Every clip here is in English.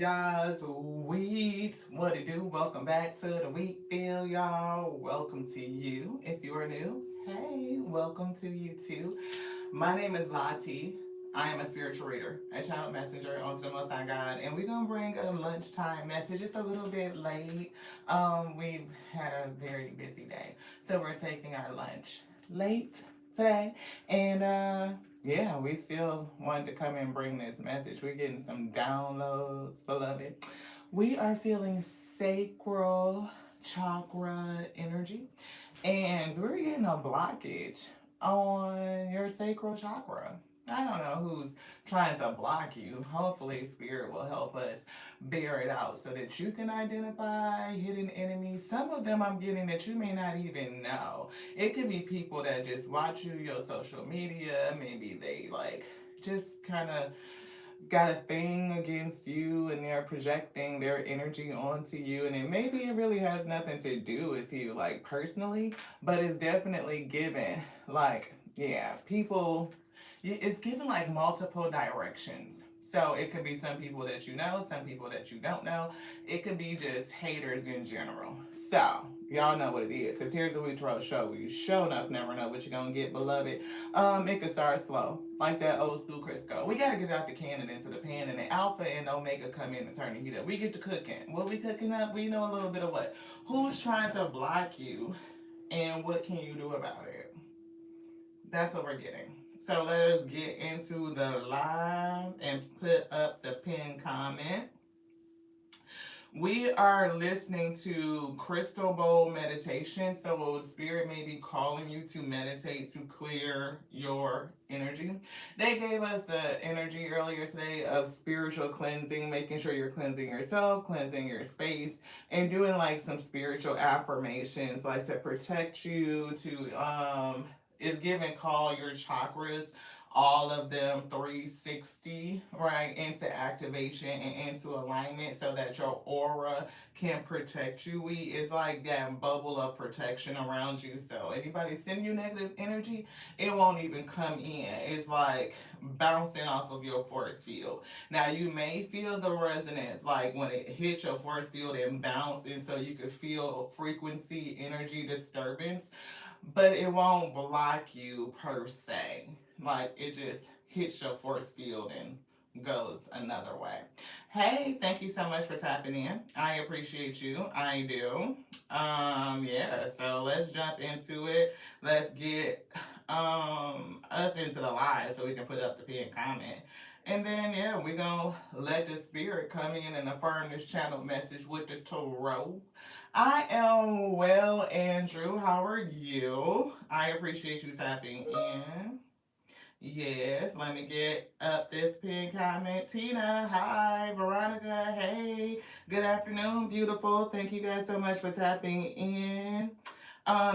Y'all's wheat. What it do? Welcome back to the Wheat Field, y'all. Welcome to you. If you are new, hey, welcome to you too. My name is Lati. I am a spiritual reader, a channel messenger onto the Most High God, and we're gonna bring a lunchtime message. It's a little bit late. We've had a very busy day, so we're taking our lunch late today, and yeah, we still wanted to come and bring this message. We're getting some downloads, beloved. We are feeling sacral chakra energy, and we're getting a blockage on your sacral chakra. I don't know who's trying to block you. Hopefully, Spirit will help us bear it out so that you can identify hidden enemies. Some of them I'm getting that you may not even know. It could be people that just watch you, your social media. Maybe they like just kind of got a thing against you and they're projecting their energy onto you, and it really has nothing to do with you like personally, but it's definitely given like, yeah, people, it's given like multiple directions. So it could be some people that you know, some people that you don't know. It could be just haters in general. So y'all know what it is. Because here's a week to show you. Show enough, never know what you're gonna get, beloved. It could start slow, like that old school Crisco. We gotta get out the can and into the pan, and the Alpha and Omega come in and turn the heat up. We get to cooking. What we cooking up? We know a little bit of what. Who's trying to block you, and what can you do about it? That's what we're getting. So let us get into the live and put up the pin comment. We are listening to Crystal Bowl meditation. So, Spirit may be calling you to meditate to clear your energy. They gave us the energy earlier today of spiritual cleansing, making sure you're cleansing yourself, cleansing your space, and doing like some spiritual affirmations, like to protect you, is given call your chakras, all of them 360, right, into activation and into alignment so that your aura can protect you. It's like that bubble of protection around you. So anybody send you negative energy, it won't even come in. It's like bouncing off of your force field. Now you may feel the resonance, like when it hits your force field and bounce, and so you could feel frequency, energy disturbance, but it won't block you per se. Like it just hits your force field and goes another way. Hey, thank you so much for tapping in. I appreciate you. I do. Yeah, so let's jump into it. Let's get us into the live so we can put up the pin comment. And then yeah, we're gonna let the spirit come in and affirm this channel message with the tarot. I am well, Andrew. How are you? I appreciate you tapping in. Yes, let me get up this pin comment. Tina, hi. Veronica, hey. Good afternoon, beautiful. Thank you guys so much for tapping in.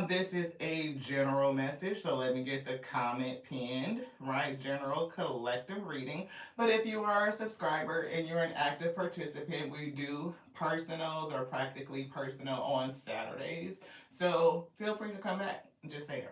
This is a general message, so let me get the comment pinned, right? General collective reading. But if you are a subscriber and you're an active participant, we do personals or practically personal on Saturdays. So feel free to come back. Just saying.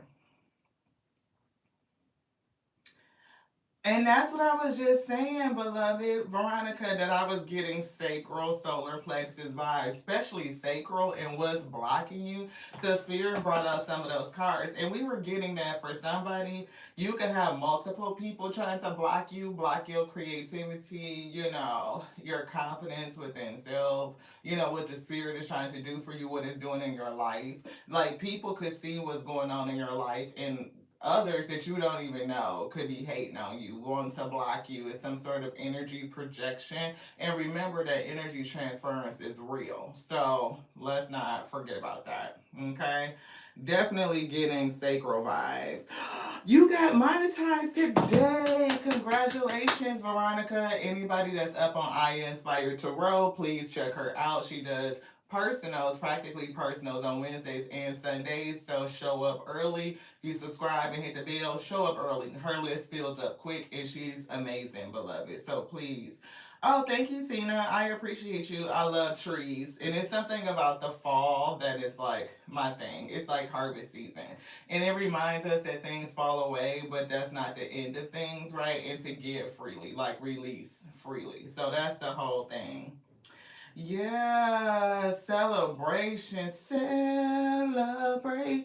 And that's what I was just saying, beloved Veronica, that I was getting sacral solar plexus vibes, especially sacral, and what's blocking you. So Spirit brought out some of those cards, and we were getting that for somebody. You can have multiple people trying to block your creativity, your confidence within self, what the Spirit is trying to do for you, what it's doing in your life. Like people could see what's going on in your life, and others that you don't even know could be hating on you, wanting to block you. It's some sort of energy projection. And remember that energy transference is real. So let's not forget about that. Okay? Definitely getting sacral vibes. You got monetized today. Congratulations, Veronica. Anybody that's up on I Inspired Tarot, please check her out. She does personals, practically personals on Wednesdays and Sundays. So show up early. If you subscribe and hit the bell, show up early. Her list fills up quick and she's amazing, beloved. So please. Oh, thank you, Tina. I appreciate you. I love trees. And it's something about the fall that is like my thing. It's like harvest season. And it reminds us that things fall away, but that's not the end of things, right? And to give freely, like release freely. So that's the whole thing. Yeah, celebration, celebrate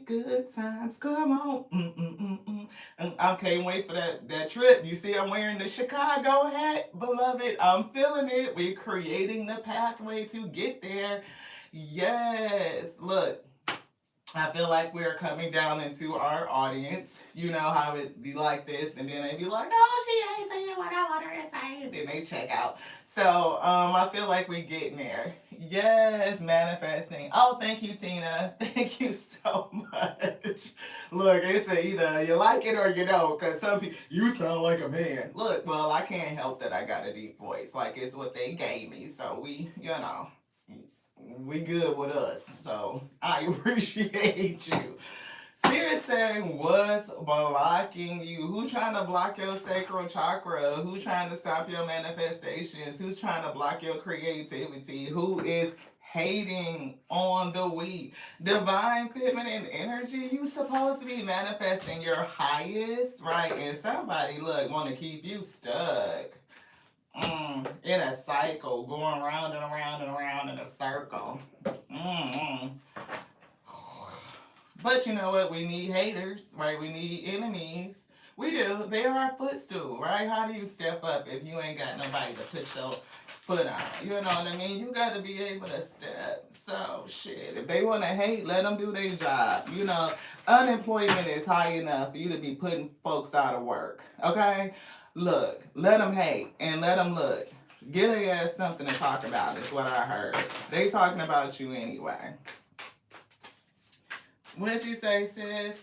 good times. Come on. And I can't wait for that trip. You see, I'm wearing the Chicago hat, beloved. I'm feeling it. We're creating the pathway to get there. Yes. Look, I feel like we're coming down into our audience. You know how it be like this, and then they be like, "Oh, she ain't saying what I want her to say," and then they check out. So, I feel like we're getting there. Yes, manifesting. Oh, thank you, Tina. Thank you so much. Look, it's either you like it or you don't, because some people, you sound like a man. Look, well, I can't help that I got a deep voice. Like, it's what they gave me. So, we good with us. So I appreciate you. Spirit saying what's blocking you? Who trying to block your sacral chakra? Who trying to stop your manifestations? Who's trying to block your creativity? Who is hating on the weak? Divine feminine energy, you supposed to be manifesting your highest, right? And somebody look want to keep you stuck. In a cycle, going round and around and around in a circle. Mm. But you know what? We need haters, right? We need enemies. We do. They are our footstool, right? How do you step up if you ain't got nobody to put your foot on? You know what I mean? You got to be able to step. So, shit. If they want to hate, let them do their job. You know, unemployment is high enough for you to be putting folks out of work. Okay? Look, let them hate and let them look. Get a ass something to talk about is what I heard. They talking about you anyway. What'd you say, sis?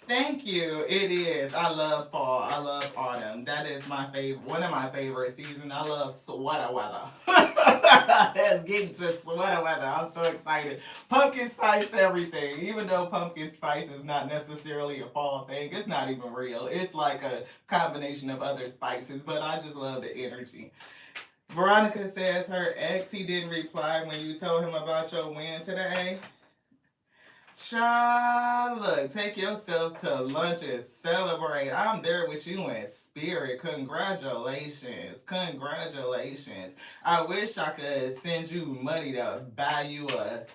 Thank you. It is. I love fall. I love autumn. That is my favorite. One of my favorite seasons. I love sweater weather. Let's get to sweater weather. I'm so excited. Pumpkin spice everything. Even though pumpkin spice is not necessarily a fall thing, it's not even real. It's like a combination of other spices. But I just love the energy. Veronica says her ex, he didn't reply when you told him about your win today. Child, look, take yourself to lunch and celebrate. I'm there with you in spirit. Congratulations. Congratulations. I wish I could send you money to buy you a,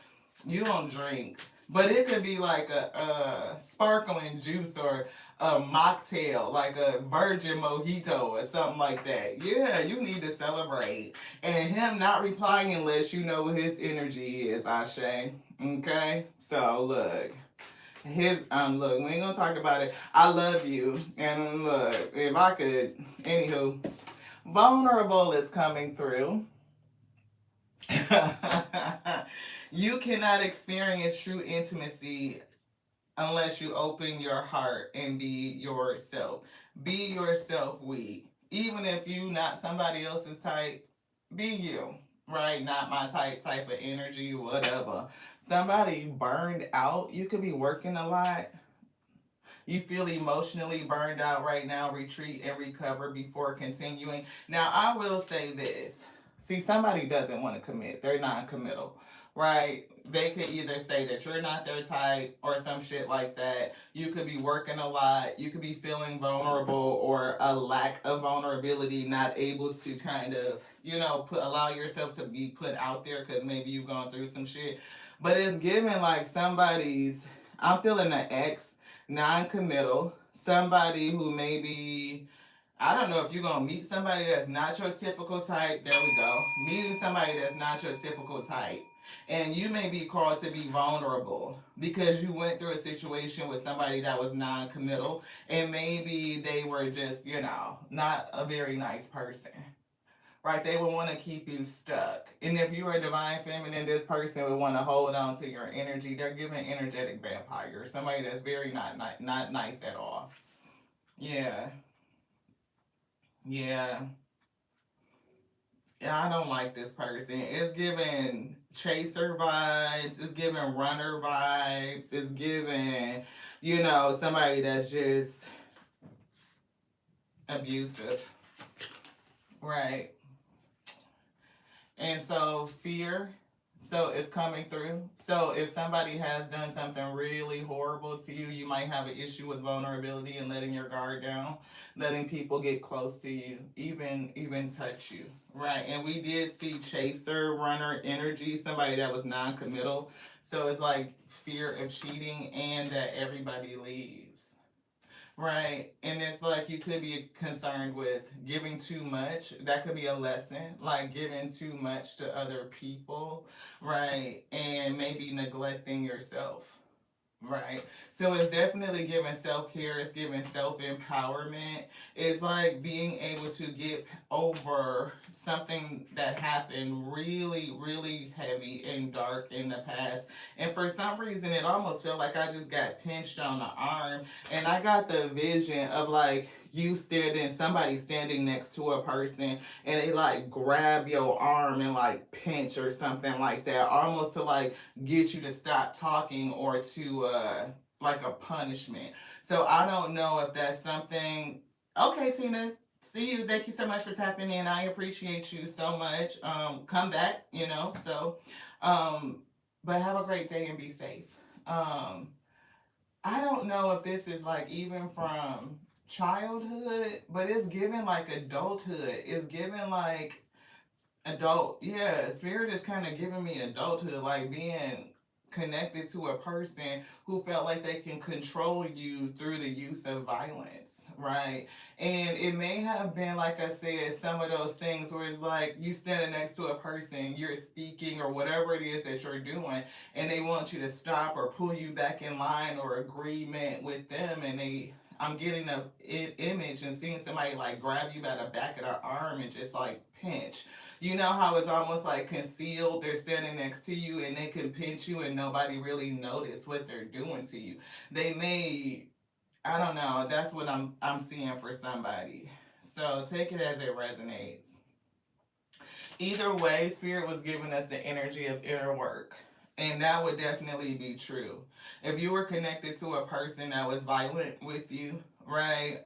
you don't drink, but it could be like a sparkling juice or a mocktail, like a virgin mojito or something like that. Yeah, you need to celebrate. And him not replying unless you know what his energy is, Ashe. Okay? So look. Look, we ain't gonna talk about it. I love you. And look, if I could, anywho, vulnerable is coming through. You cannot experience true intimacy unless you open your heart and be yourself. Be yourself, we. Even if you not somebody else's type, be you. Right? Not my type of energy, whatever. Somebody burned out, you could be working a lot. You feel emotionally burned out right now, retreat and recover before continuing. Now, I will say this. See, somebody doesn't want to commit. They're non-committal, right? They could either say that you're not their type or some shit like that. You could be working a lot. You could be feeling vulnerable or a lack of vulnerability, not able to kind of, allow yourself to be put out there because maybe you've gone through some shit. But it's given like I'm feeling an ex non-committal, somebody who maybe, I don't know if you're gonna meet somebody that's not your typical type. There we go. Meeting somebody that's not your typical type. And you may be called to be vulnerable because you went through a situation with somebody that was non-committal and maybe they were just, not a very nice person. Right? They would want to keep you stuck. And if you are a divine feminine, this person would want to hold on to your energy. They're giving energetic vampire. Somebody that's very not nice at all. Yeah. Yeah. Yeah, I don't like this person. It's giving chaser vibes. It's giving runner vibes. It's giving, somebody that's just abusive. Right. And so fear, So it's coming through. So if somebody has done something really horrible to you, you might have an issue with vulnerability and letting your guard down, letting people get close to you, even touch you, right? And we did see chaser, runner energy, somebody that was non-committal. So it's like fear of cheating and that everybody leaves. Right. And it's like you could be concerned with giving too much. That could be a lesson, like giving too much to other people, right? And maybe neglecting yourself. Right. So it's definitely giving self care, it's giving self empowerment. It's like being able to get over something that happened really, really heavy and dark in the past. And for some reason, it almost felt like I just got pinched on the arm. And I got the vision of like, you standing, somebody standing next to a person, and they like grab your arm and like pinch or something like that, almost to like get you to stop talking or to like a punishment. So I don't know if that's something. Okay, Tina. See you. Thank you so much for tapping in. I appreciate you so much. Come back, um, but have a great day and be safe. Um, I don't know if this is like even from childhood, but it's given like adulthood. It's given like adult, yeah, spirit is kind of giving me adulthood, like being connected to a person who felt like they can control you through the use of violence, right? And it may have been, like I said, some of those things where it's like you standing next to a person, you're speaking or whatever it is that you're doing, and they want you to stop or pull you back in line or agreement with them, and they I'm getting a image and seeing somebody like grab you by the back of the arm and just like pinch. You know how it's almost like concealed. They're standing next to you and they can pinch you and nobody really notice what they're doing to you. They may, I don't know. That's what I'm seeing for somebody. So take it as it resonates. Either way, spirit was giving us the energy of inner work. And that would definitely be true. If you were connected to a person that was violent with you, right?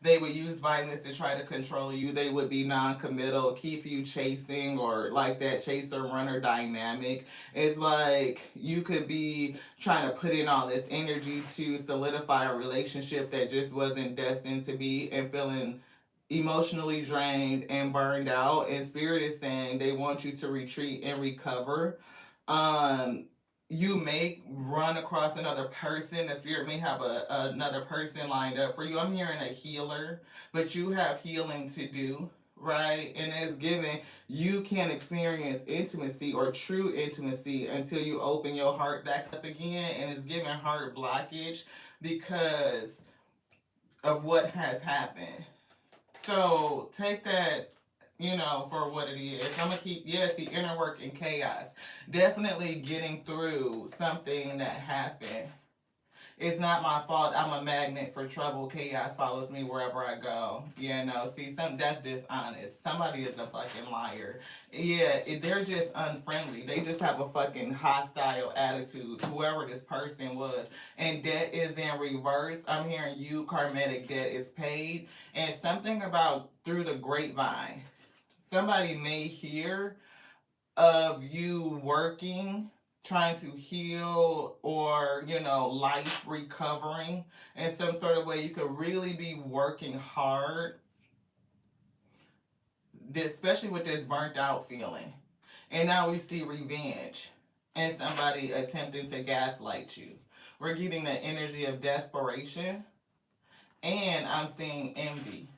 They would use violence to try to control you. They would be non-committal, keep you chasing, or like that chaser runner dynamic. It's like you could be trying to put in all this energy to solidify a relationship that just wasn't destined to be, and feeling emotionally drained and burned out. And spirit is saying they want you to retreat and recover. um you may run across another person. The spirit may have another person lined up for you. I'm hearing a healer, but you have healing to do, right? And it's given you can't experience intimacy or true intimacy until you open your heart back up again. And it's giving heart blockage because of what has happened. So take that, for what it is. I'm gonna keep, yes, the inner work and chaos. Definitely getting through something that happened. It's not my fault. I'm a magnet for trouble. Chaos follows me wherever I go. See, that's dishonest. Somebody is a fucking liar. Yeah, they're just unfriendly. They just have a fucking hostile attitude. Whoever this person was, and debt is in reverse. I'm hearing you, karmatic debt is paid, and something about through the grapevine. Somebody may hear of you working, trying to heal, or life recovering in some sort of way. You could really be working hard, especially with this burnt out feeling. And now we see revenge and somebody attempting to gaslight you. We're getting the energy of desperation, and I'm seeing envy.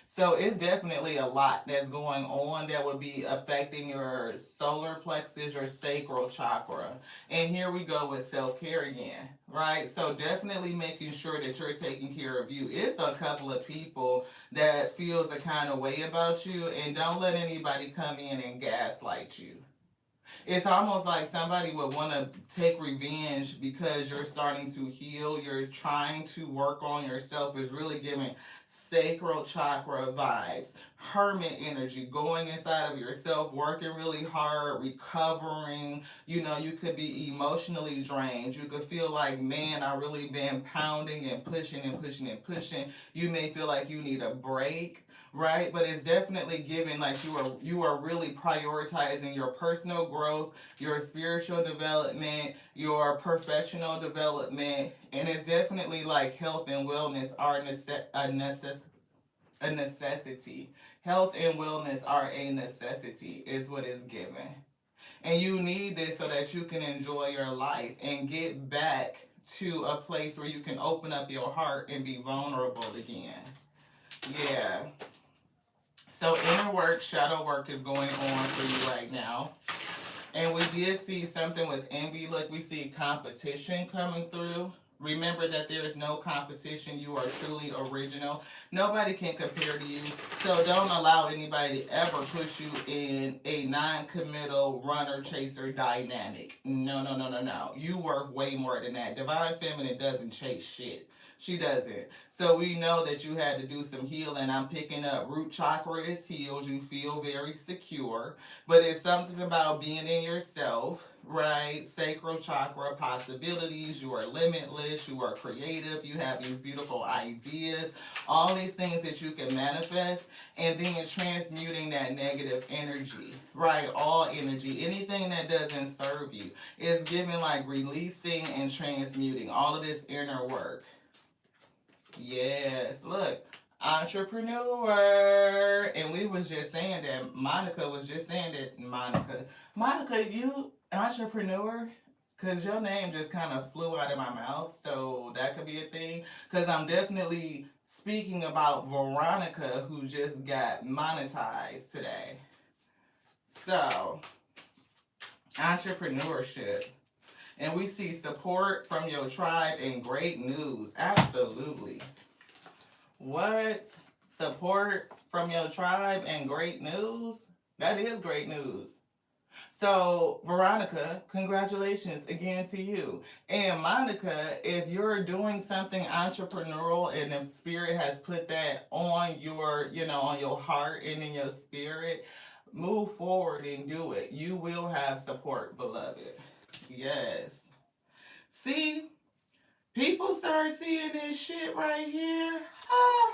So it's definitely a lot that's going on that would be affecting your solar plexus, your sacral chakra. And here we go with self-care again, right? So definitely making sure that you're taking care of you. It's a couple of people that feels a kind of way about you, and don't let anybody come in and gaslight you. It's almost like somebody would want to take revenge because you're starting to heal. You're trying to work on yourself. Is really giving sacral chakra vibes, hermit energy, going inside of yourself, working really hard, recovering. You could be emotionally drained. You could feel like, man, I really been pounding and pushing and pushing and pushing. You may feel like you need a break, right? But it's definitely giving like you are really prioritizing your personal growth, your spiritual development, your professional development, and it's definitely like health and wellness are a necessity. Health and wellness are a necessity, is what it's given. And you need this so that you can enjoy your life and get back to a place where you can open up your heart and be vulnerable again. Yeah. So inner work, shadow work is going on for you right now. And we did see something with envy. Look, we see competition coming through. Remember that there is no competition. You are truly original. Nobody can compare to you. So don't allow anybody to ever put you in a non-committal runner chaser dynamic. No, no, no, no, no. You worth way more than that. Divine Feminine doesn't chase shit. She doesn't. So we know that you had to do some healing. I'm picking up root chakra is healed. You feel very secure. But it's something about being in yourself, right? Sacral chakra possibilities. You are limitless. You are creative. You have these beautiful ideas. All these things that you can manifest. And then transmuting that negative energy, right? All energy. Anything that doesn't serve you is giving like releasing and transmuting. All of this inner work. Yes, look, entrepreneur. And we was just saying that Monica was just saying that Monica, you entrepreneur? Cause your name just kind of flew out of my mouth, so that could be a thing. Cause I'm definitely speaking about Veronica who just got monetized today. So, entrepreneurship. And we see support from your tribe and great news. Absolutely. What? Support from your tribe and great news? That is great news. So, Veronica, congratulations again to you. And Monica, if you're doing something entrepreneurial and the spirit has put that on your, on your heart and in your spirit, move forward and do it. You will have support, beloved. Yes. See, people start seeing this shit right here. Ah,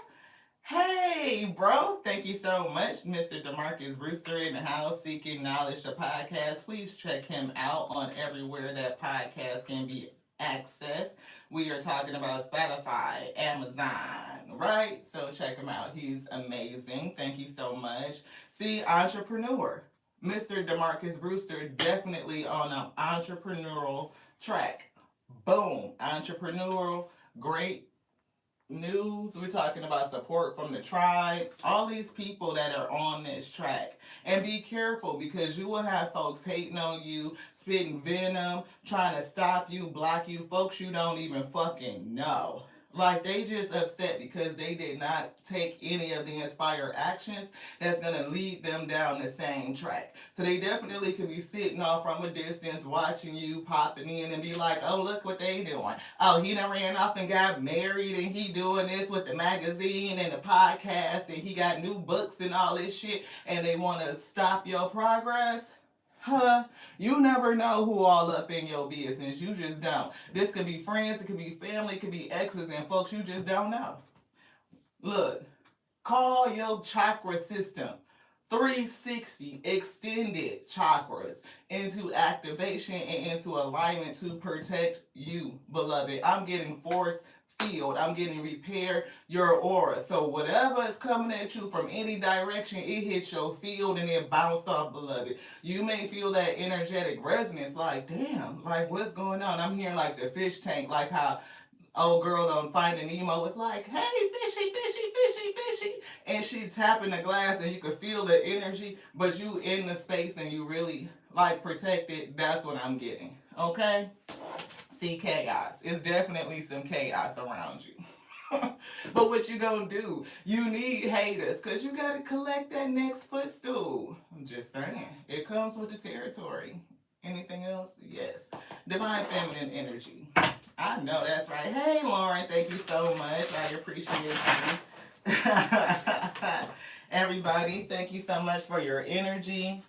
hey, bro. Thank you so much, Mr. DeMarcus Brewster in the house, Seeking Knowledge, the podcast. Please check him out on everywhere that podcast can be accessed. We are talking about Spotify, Amazon, right? So check him out. He's amazing. Thank you so much. See, entrepreneur. Mr. DeMarcus Brewster definitely on an entrepreneurial track. Boom, entrepreneurial, great news. We're talking about support from the tribe. All these people that are on this track. And be careful because you will have folks hating on you, spitting venom, trying to stop you, block you, folks you don't even fucking know. Like they just upset because they did not take any of the inspired actions that's gonna lead them down the same track. So they definitely could be sitting off from a distance watching you popping in and be like, oh look what they doing. Oh, he done ran off and got married and he doing this with the magazine and the podcast and he got new books and all this shit and they wanna stop your progress. Huh? You never know who all up in your business. You just don't. This could be friends, it could be family, it could be exes, and folks you just don't know. Look, call your chakra system 360 extended chakras into activation and into alignment to protect you, beloved. I'm getting force field. I'm getting repair your aura. So whatever is coming at you from any direction, it hits your field and it bounces off, beloved. You may feel that energetic resonance, like, damn, like what's going on? I'm hearing like the fish tank, like how old girl on Finding Nemo was like, hey, fishy, fishy, fishy, fishy. And she tapping the glass and you could feel the energy, but you in the space and you really like protected. That's what I'm getting. Okay? See chaos. It's definitely some chaos around you. But what you gonna do? You need haters because you gotta collect that next footstool. I'm just saying. It comes with the territory. Anything else? Yes. Divine feminine energy. I know that's right. Hey Lauren, thank you so much. I appreciate you. Everybody, thank you so much for your energy.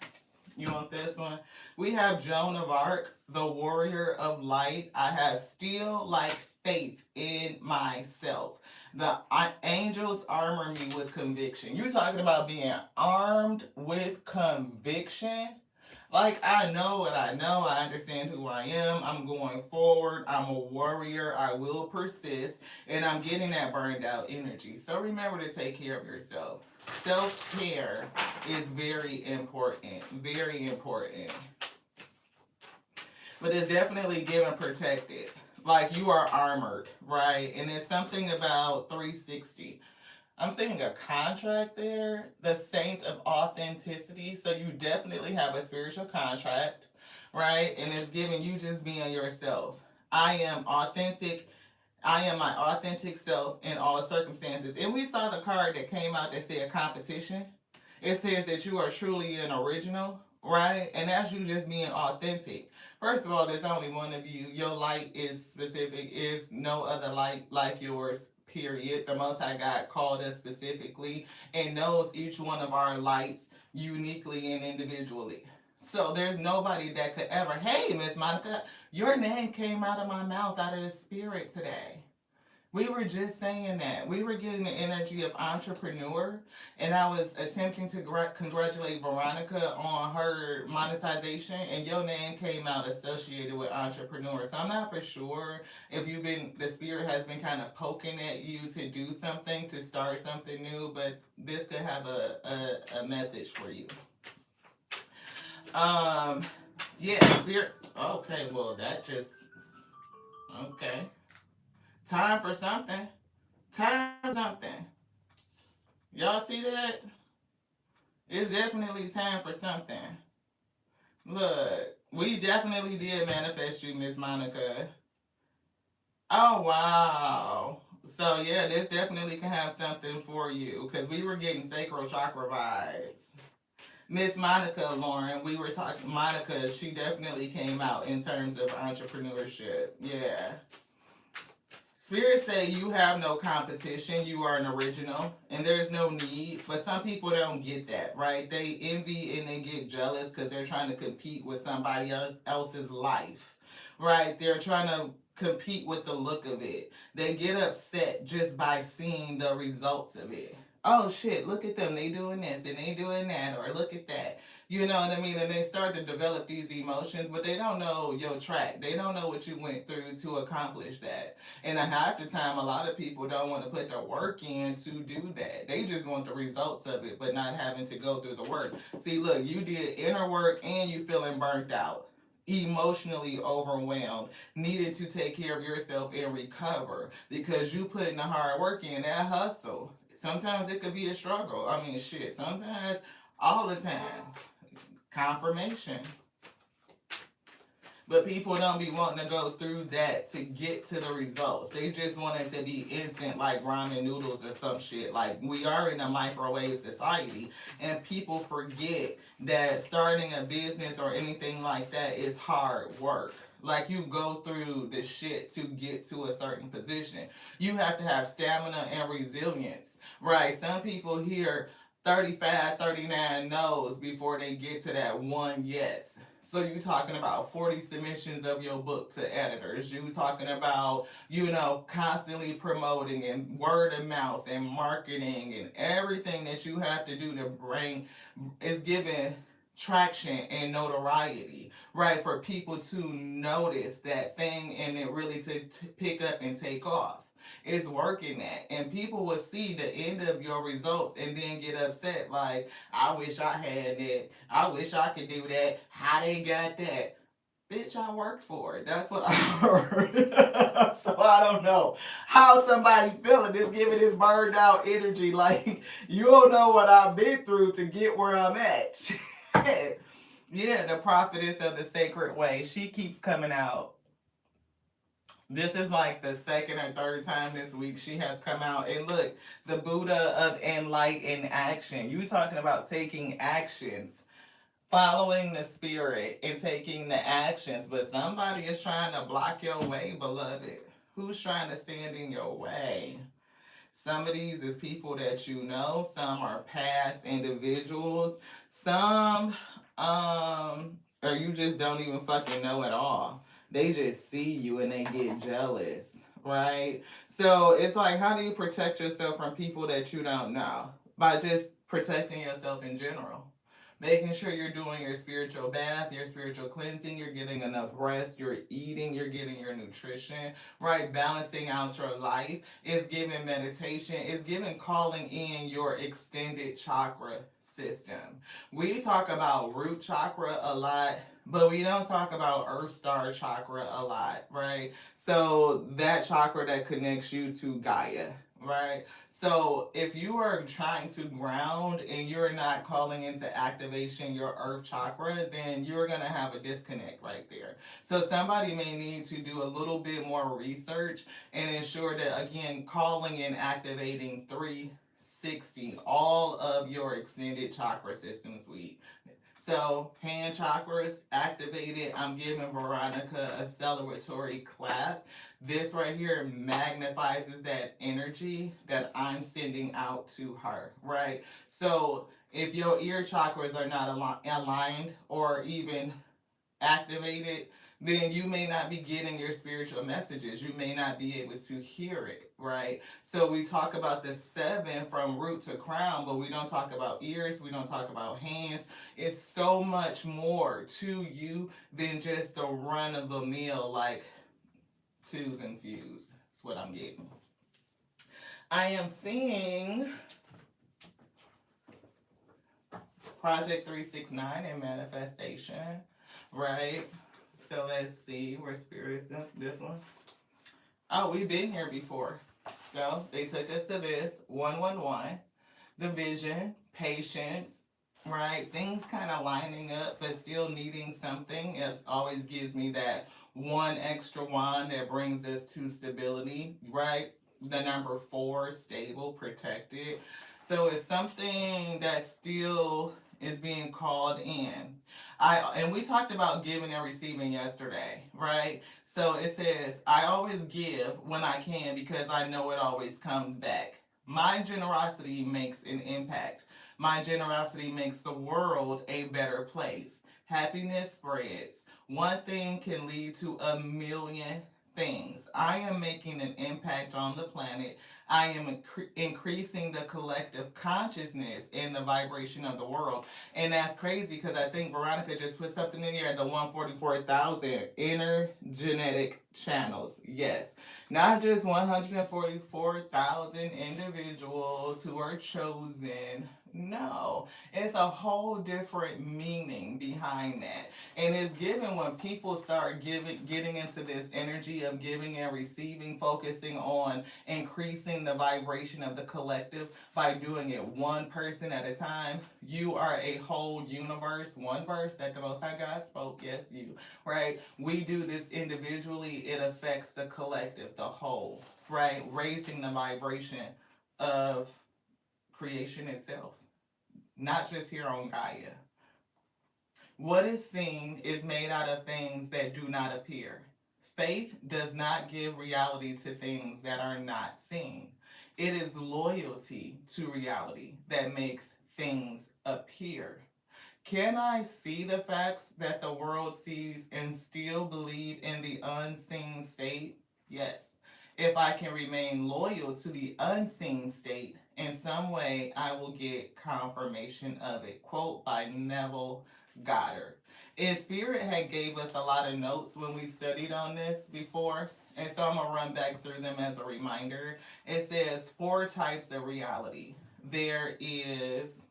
You want this one? We have Joan of Arc, the warrior of light. I have still like faith in myself. The angels armor me with conviction. You talking about being armed with conviction? Like, I know what I know. I understand who I am. I'm going forward. I'm a warrior. I will persist. And I'm getting that burned out energy. So remember to take care of yourself. Self care is very important. Very important. But it's definitely given protected. Like, you are armored, right? And it's something about 360. I'm seeing a contract there, the saint of authenticity. So you definitely have a spiritual contract, right? And it's giving you just being yourself. I am authentic. I am my authentic self in all circumstances. And we saw the card that came out that said competition. It says that you are truly an original, right? And that's you just being authentic. First of all, there's only one of you. Your light is specific, is no other light like yours, period. The Most High God called us specifically and knows each one of our lights uniquely and individually. So there's nobody that could ever, hey, Miss Monica, your name came out of my mouth, out of the spirit today. We were just saying that. We were getting the energy of entrepreneur, and I was attempting to congratulate Veronica on her monetization, and your name came out associated with entrepreneur. So I'm not for sure if the spirit has been kind of poking at you to do something, to start something new, but this could have a message for you. Yeah, spirit. Okay, well, that just, okay. Time for something. Time for something. Y'all see that? It's definitely time for something. Look, we definitely did manifest you, Miss Monica. Oh, wow. So, yeah, this definitely can have something for you because we were getting sacral chakra vibes. Miss Monica Lauren, we were talking, Monica, she definitely came out in terms of entrepreneurship. Yeah. Spirits say you have no competition, you are an original, and there's no need. But some people don't get that, right? They envy and they get jealous because they're trying to compete with somebody else's life, right? They're trying to compete with the look of it. They get upset just by seeing the results of it. Oh shit, look at them, they doing this and they doing that, or look at that. You know what I mean? And they start to develop these emotions, but they don't know your track. They don't know what you went through to accomplish that. And half the time, a lot of people don't want to put the work in to do that. They just want the results of it, but not having to go through the work. See, look, you did inner work and you feeling burnt out, emotionally overwhelmed, needed to take care of yourself and recover because you put in the hard work in, that hustle. Sometimes it could be a struggle. I mean, shit, sometimes all the time. Confirmation. But people don't be wanting to go through that to get to the results. They just want it to be instant, like ramen noodles or some shit. Like, we are in a microwave society, and people forget that starting a business or anything like that is hard work. Like, you go through the shit to get to a certain position. You have to have stamina and resilience, right? Some people hear 35, 39 no's before they get to that one yes. So you talking about 40 submissions of your book to editors. You talking about, constantly promoting and word of mouth and marketing and everything that you have to do to bring is giving traction and notoriety, right? For people to notice that thing and it really to pick up and take off. It's working that. And people will see the end of your results and then get upset like, I wish I had that. I wish I could do that. How they got that? Bitch, I worked for it. That's what I heard. So I don't know how somebody feeling this, giving this burned out energy. Like, you don't know what I've been through to get where I'm at. Yeah, the prophetess of the sacred way. She keeps coming out. This is like the second or third time this week she has come out. And look, the Buddha of enlightened action. You talking about taking actions, following the spirit and taking the actions. But somebody is trying to block your way, beloved. Who's trying to stand in your way? Some of these is people that you know. Some are past individuals. Some, or you just don't even fucking know at all. They just see you and they get jealous. right? So it's like, how do you protect yourself from people that you don't know? By just protecting yourself in general. Making sure you're doing your spiritual bath, your spiritual cleansing, you're getting enough rest, you're eating, you're getting your nutrition, right? Balancing out your life. It's giving meditation, it's giving calling in your extended chakra system. We talk about root chakra a lot, but we don't talk about earth star chakra a lot, right? So that chakra that connects you to Gaia, right? So if you are trying to ground and you're not calling into activation your earth chakra, then you're going to have a disconnect right there. So somebody may need to do a little bit more research and ensure that, again, calling and activating 360 all of your extended chakra system suite. So, hand chakras activated. I'm giving Veronica a celebratory clap. This right here magnifies that energy that I'm sending out to her, right? So, if your ear chakras are not aligned or even activated, then you may not be getting your spiritual messages. You may not be able to hear it, right? So we talk about the seven from root to crown, but we don't talk about ears, we don't talk about hands. It's so much more to you than just a run of the mill like twos and fuse. That's what I'm getting. I am seeing Project 369 in manifestation, right? So let's see where spirit is this one. Oh, we've been here before. So they took us to this 111, the vision, patience, right? Things kind of lining up, but still needing something. It always gives me that one extra one that brings us to stability, right? The number 4, stable, protected. So it's something that still is being called in. And we talked about giving and receiving yesterday, right? So it says, I always give when I can because I know it always comes back. My generosity makes an impact. My generosity makes the world a better place. Happiness spreads. One thing can lead to a million things. I am making an impact on the planet. I am increasing the collective consciousness and the vibration of the world. And that's crazy because I think Veronica just put something in here, the 144,000 inner genetic channels. Yes. Not just 144,000 individuals who are chosen. No, it's a whole different meaning behind that. And it's given when people start getting into this energy of giving and receiving, focusing on increasing the vibration of the collective by doing it one person at a time. You are a whole universe, one verse that the Most High God spoke. Yes, you, right? We do this individually, it affects the collective, the whole, right? Raising the vibration of creation itself, not just here on Gaia. What is seen is made out of things that do not appear. Faith does not give reality to things that are not seen. It is loyalty to reality that makes things appear. Can I see the facts that the world sees and still believe in the unseen state? Yes. If I can remain loyal to the unseen state, in some way I will get confirmation of it. Quote by Neville Goddard. And Spirit had gave us a lot of notes when we studied on this before. And so I'm going to run back through them as a reminder. It says 4 types of reality. There is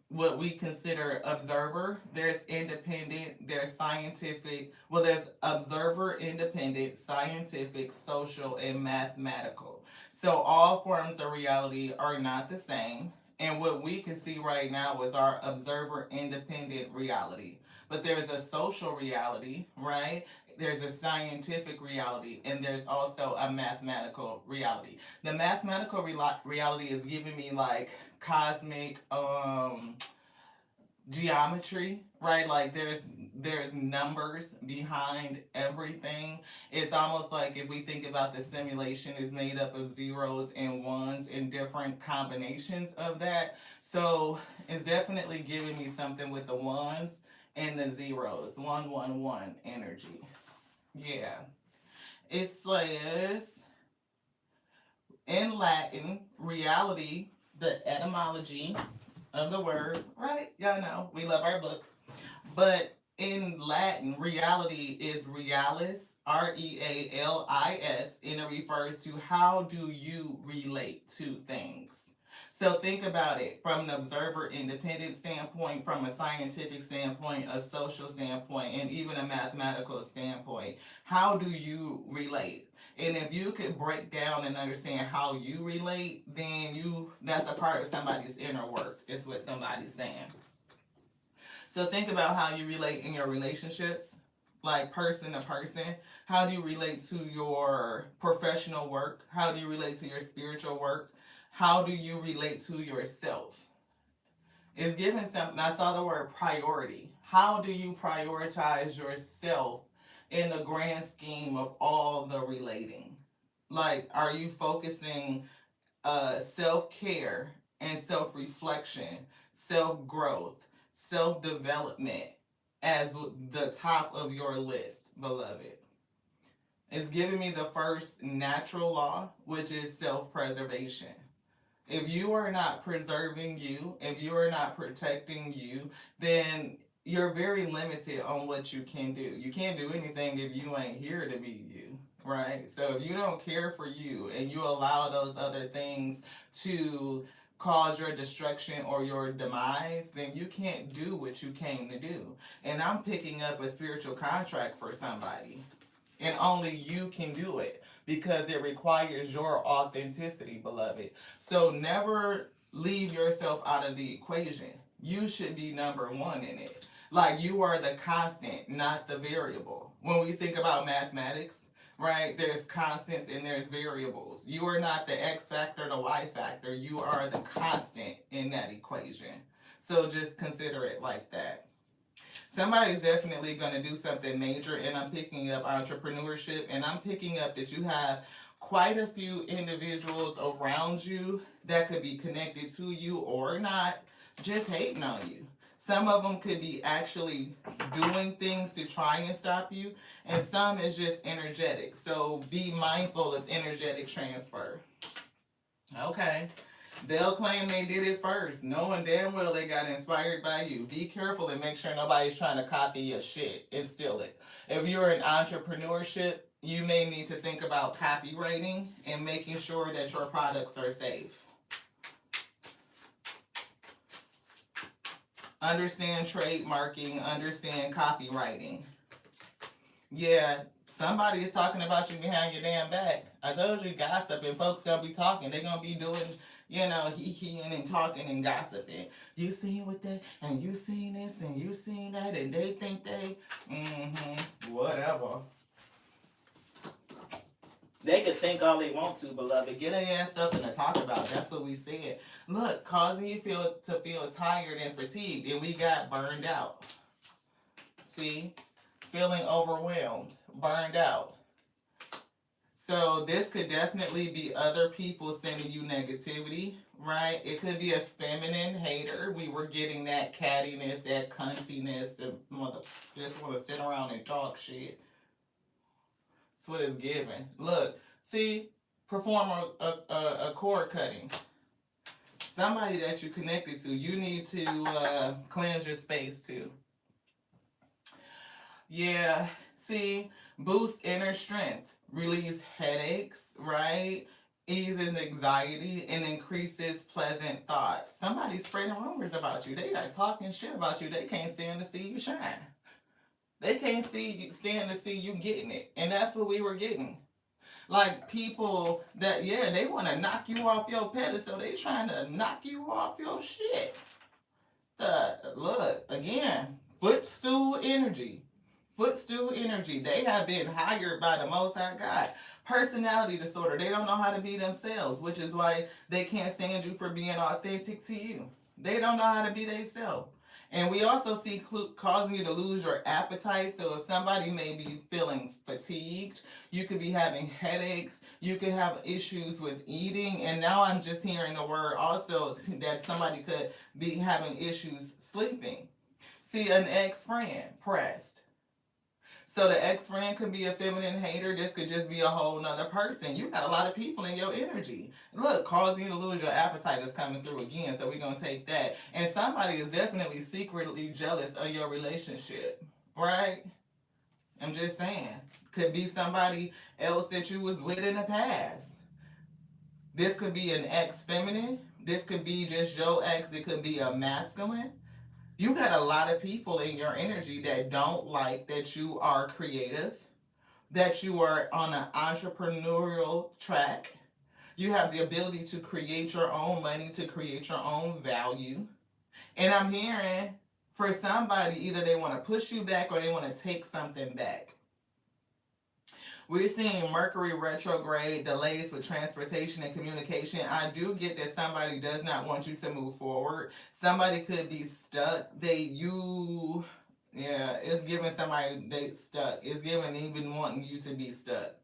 what we consider observer, there's independent, there's scientific, well, there's observer, independent, scientific, social, and mathematical. So all forms of reality are not the same. And what we can see right now is our observer independent reality. But there's a social reality, right? There's a scientific reality, and there's also a mathematical reality. The mathematical reality is giving me like cosmic geometry, right? Like there's numbers behind everything. It's almost like if we think about the simulation is made up of zeros and ones and different combinations of that. So it's definitely giving me something with the ones and the zeros. 111 energy. Yeah. It says in Latin, reality, the etymology of the word, right? Y'all know we love our books. But in Latin, reality is realis, Realis, and it refers to how do you relate to things. So think about it from an observer independent standpoint, from a scientific standpoint, a social standpoint, and even a mathematical standpoint. How do you relate? And if you could break down and understand how you relate, then that's a part of somebody's inner work, is what somebody's saying. So think about how you relate in your relationships, like person to person. How do you relate to your professional work? How do you relate to your spiritual work? How do you relate to yourself? It's given something. I saw the word priority. How do you prioritize yourself in the grand scheme of all the relating? Like, are you focusing self care and self reflection, self growth, self development as the top of your list, beloved? It's giving me the first natural law, which is self preservation. If you are not preserving you, if you are not protecting you, then you're very limited on what you can do. You can't do anything if you ain't here to be you, right? So if you don't care for you and you allow those other things to cause your destruction or your demise, then you can't do what you came to do. And I'm picking up a spiritual contract for somebody. And only you can do it because it requires your authenticity, beloved. So never leave yourself out of the equation. You should be number one in it. Like you are the constant, not the variable. When we think about mathematics, right, there's constants and there's variables. You are not the X factor, the Y factor. You are the constant in that equation. So just consider it like that. Somebody's definitely going to do something major, and I'm picking up entrepreneurship, and I'm picking up that you have quite a few individuals around you that could be connected to you or not, just hating on you. Some of them could be actually doing things to try and stop you, and some is just energetic. So be mindful of energetic transfer. Okay. They'll claim they did it first, knowing damn well they got inspired by you. Be careful and make sure nobody's trying to copy your shit and steal it. If you're in entrepreneurship, you may need to think about copywriting and making sure that your products are safe. Understand trademarking, understand copywriting. Yeah, somebody is talking about you behind your damn back. I told you gossip and folks gonna be talking. They're gonna be doing, he-heing and talking and gossiping. You seen with that, and you seen this, and you seen that, and they think they, whatever. They could think all they want to, beloved. Get their ass something to talk about. That's what we said. Look, causing you to feel tired and fatigued, and we got burned out. See? Feeling overwhelmed, burned out. So this could definitely be other people sending you negativity, right? It could be a feminine hater. We were getting that cattiness, that cuntiness, the mother just want to sit around and talk shit. That's what it's giving. Look, see, perform a cord cutting. Somebody that you connected to, you need to cleanse your space too. Yeah, see, boost inner strength, release headaches, right? Eases anxiety and increases pleasant thoughts. Somebody's spreading rumors about you. They are talking shit about you. They can't stand to see you shine. They can't stand to see you getting it. And that's what we were getting. Like people that, they want to knock you off your pedestal. They trying to knock you off your shit. Look, again, footstool energy. Footstool energy. They have been hired by the Most High God. Personality disorder. They don't know how to be themselves, which is why they can't stand you for being authentic to you. They don't know how to be themselves. And we also see causing you to lose your appetite. So if somebody may be feeling fatigued, you could be having headaches, you could have issues with eating. And now I'm just hearing the word also that somebody could be having issues sleeping. See, an ex-friend, pressed. So the ex-friend could be a feminine hater. This could just be a whole nother person. You got a lot of people in your energy. Look, causing you to lose your appetite is coming through again. So we're gonna take that. And somebody is definitely secretly jealous of your relationship. Right? I'm just saying. Could be somebody else that you was with in the past. This could be an ex-feminine. This could be just your ex. It could be a masculine. You got a lot of people in your energy that don't like that you are creative, that you are on an entrepreneurial track. You have the ability to create your own money, to create your own value. And I'm hearing for somebody, either they want to push you back or they want to take something back. We're seeing Mercury retrograde, delays with transportation and communication. I do get that somebody does not want you to move forward. Somebody could be stuck. Yeah, it's giving somebody they stuck. It's giving even wanting you to be stuck.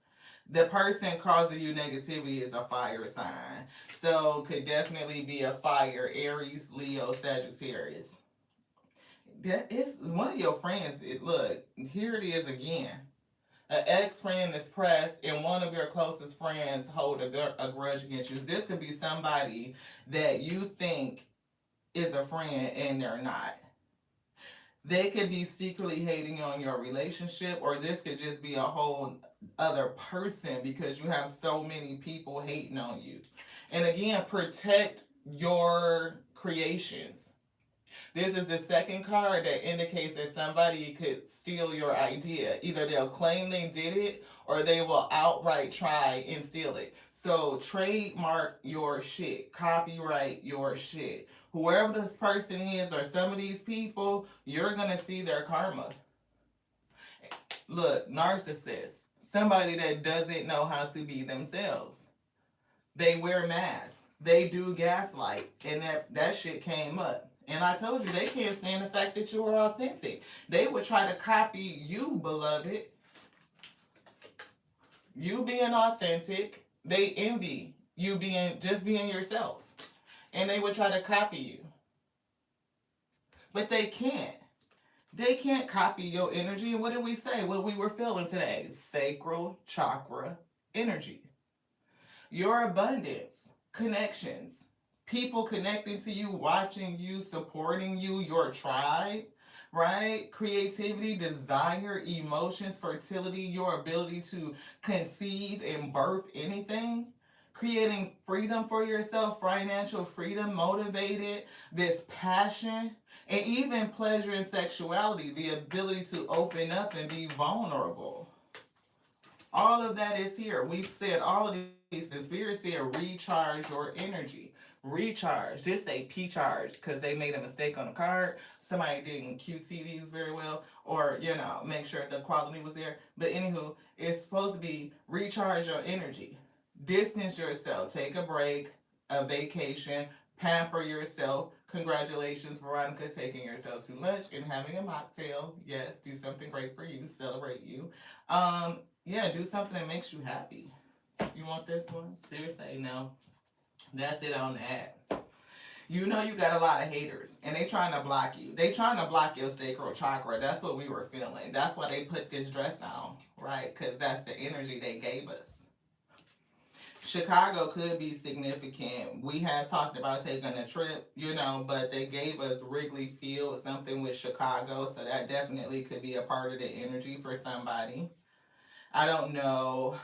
The person causing you negativity is a fire sign. So could definitely be a fire, Aries, Leo, Sagittarius. That is one of your friends. Look, here it is again. An ex-friend is pressed and one of your closest friends hold a grudge against you. This could be somebody that you think is a friend and they're not. They could be secretly hating on your relationship, or this could just be a whole other person because you have so many people hating on you. And again, protect your creations. This is the second card that indicates that somebody could steal your idea. Either they'll claim they did it or they will outright try and steal it. So trademark your shit, copyright your shit. Whoever this person is or some of these people, you're going to see their karma. Look, narcissist, somebody that doesn't know how to be themselves. They wear masks. They do gaslight. And that shit came up. And I told you, they can't stand the fact that you are authentic. They would try to copy you, beloved. You being authentic, they envy you being yourself. And they would try to copy you. But they can't. They can't copy your energy. And what did we say? What we were feeling today? Sacral chakra energy. Your abundance, connections, people connecting to you, watching you, supporting you, your tribe, right? Creativity, desire, emotions, fertility, your ability to conceive and birth anything. Creating freedom for yourself, financial freedom, motivated, this passion, and even pleasure and sexuality, the ability to open up and be vulnerable. All of that is here. We've said all of these. The spirit said recharge your energy. Recharge. This say P charge because they made a mistake on the card. Somebody didn't QT these very well, or make sure the quality was there. But anywho, it's supposed to be recharge your energy. Distance yourself. Take a break, a vacation, pamper yourself. Congratulations, Veronica, taking yourself to lunch and having a mocktail. Yes, do something great for you. Celebrate you. Yeah, do something that makes you happy. You want this one? Spirit say no. That's it on that. You know you got a lot of haters and they trying to block you. They trying to block your sacral chakra. That's what we were feeling. That's why they put this dress on, right? Because that's the energy they gave us. Chicago could be significant. We had talked about taking a trip, but they gave us Wrigley Field, something with Chicago. So that definitely could be a part of the energy for somebody. I don't know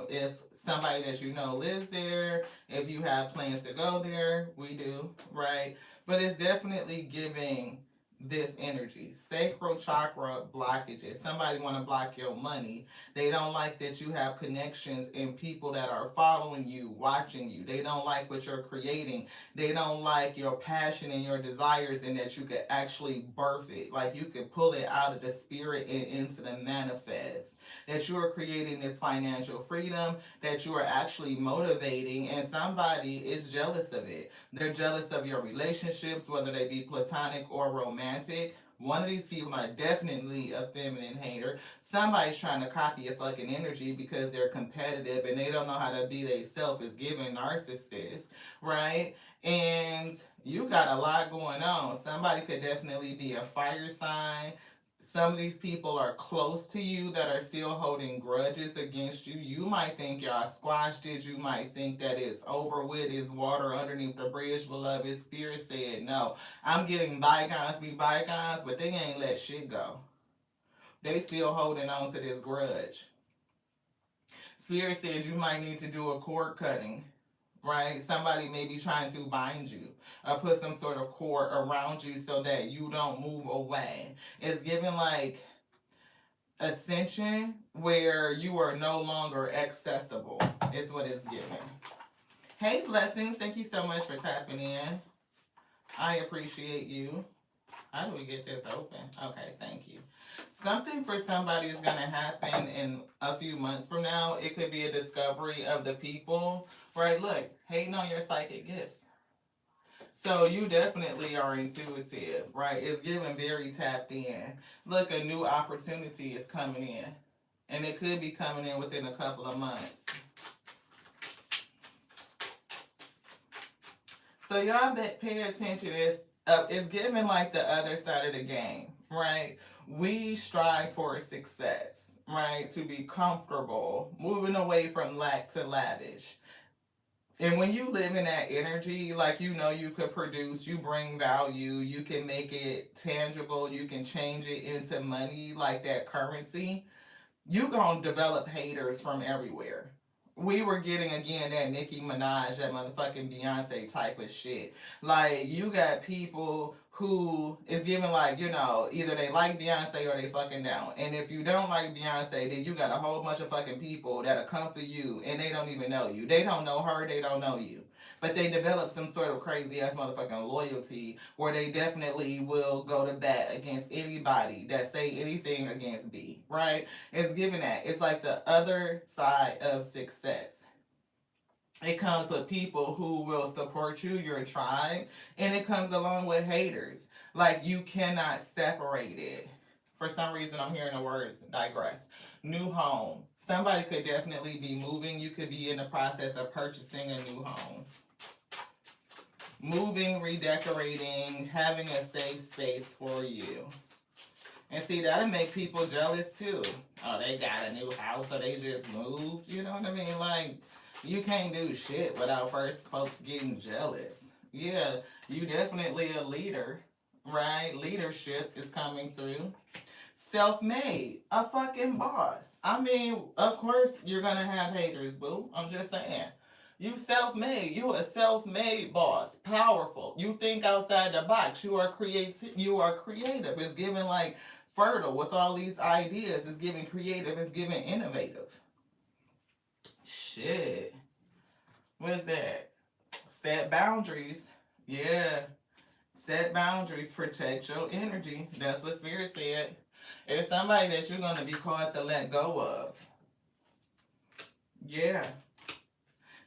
if somebody that you know lives there, if you have plans to go there. We do, right? But it's definitely giving this energy. Sacral chakra blockages. Somebody want to block your money. They don't like that you have connections and people that are following you, watching you. They don't like what you're creating. They don't like your passion and your desires and that you could actually birth it. Like you could pull it out of the spirit and into the manifest. That you are creating this financial freedom, that you are actually motivating, and somebody is jealous of it. They're jealous of your relationships, whether they be platonic or romantic. One of these people are definitely a feminine hater. Somebody's trying to copy your fucking energy because they're competitive and they don't know how to be themselves, is giving narcissists, right? And you got a lot going on. Somebody could definitely be a fire sign. Some of these people are close to you that are still holding grudges against you. You might think y'all squashed it. You might think that it's over with, it's water underneath the bridge, beloved. Spirit said, no, I'm getting bygones be bygones, but they ain't let shit go. They still holding on to this grudge. Spirit says you might need to do a cord cutting, right? Somebody may be trying to bind you or put some sort of cord around you so that you don't move away. It's giving like ascension where you are no longer accessible, is what it's giving. Hey, blessings. Thank you so much for tapping in. I appreciate you. How do we get this open? Okay, thank you. Something for somebody is going to happen in a few months from now. It could be a discovery of the people, right? Look, hating on your psychic gifts. So you definitely are intuitive, right? It's giving very tapped in. Look, a new opportunity is coming in. And it could be coming in within a couple of months. So y'all pay attention. It's giving like the other side of the game, right? We strive for success, right? To be comfortable, moving away from lack to lavish. And when you live in that energy, like you know you could produce, you bring value, you can make it tangible, you can change it into money, like that currency, you gonna develop haters from everywhere. We were getting again that Nicki Minaj, that motherfucking Beyonce type of shit. Like you got people who is giving like, you know, either they like Beyonce or they fucking don't. And if you don't like Beyonce, then you got a whole bunch of fucking people that'll come for you and they don't even know you. They don't know her, they don't know you. But they develop some sort of crazy ass motherfucking loyalty where they definitely will go to bat against anybody that say anything against B, right? It's giving that. It's like the other side of success. It comes with people who will support you, your tribe, and it comes along with haters. Like you cannot separate it. For some reason, I'm hearing the words digress. New home. Somebody could definitely be moving. You could be in the process of purchasing a new home. Moving, redecorating, having a safe space for you. And see, that'll make people jealous too. Oh, they got a new house or they just moved. You know what I mean? Like, you can't do shit without first folks getting jealous. Yeah, you definitely a leader, right? Leadership is coming through. Self-made, a fucking boss. I mean, of course you're gonna have haters, boo. I'm just saying. You self-made. You a self-made boss. Powerful. You think outside the box. You are creative. You are creative. It's giving like fertile with all these ideas. It's giving creative. It's giving innovative. Shit. What's that? Set boundaries. Yeah. Set boundaries. Protect your energy. That's what Spirit said. It's somebody that you're going to be called to let go of. Yeah.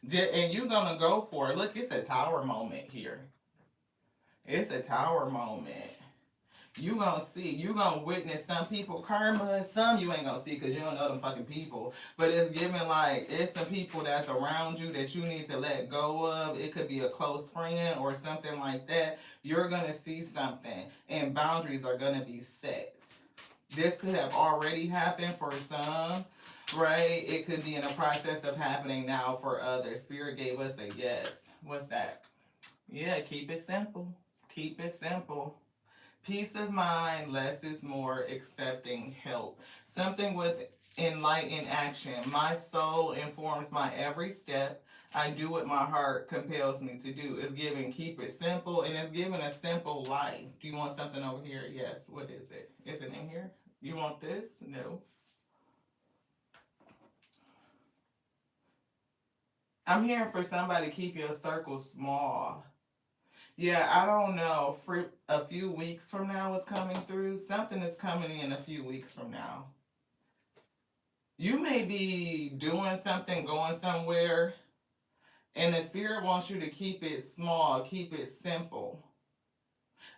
And you're going to go for it. Look, it's a tower moment here. It's a tower moment. You gonna see, you gonna witness some people karma, some you ain't gonna see because you don't know them fucking people. But it's giving like, it's some people that's around you that you need to let go of. It could be a close friend or something like that. You're gonna see something and boundaries are gonna be set. This could have already happened for some, right? It could be in the process of happening now for others. Spirit gave us a yes. What's that? Yeah, keep it simple. Keep it simple. Peace of mind, less is more, accepting help. Something with enlightened action. My soul informs my every step. I do what my heart compels me to do. It's giving keep it simple and it's giving a simple life. Do you want something over here? Yes. What is it? Is it in here? You want this? No. I'm hearing for somebody to keep your circle small. Yeah, I don't know. For a few weeks from now is coming through. Something is coming in a few weeks from now. You may be doing something, going somewhere, and the spirit wants you to keep it small, keep it simple.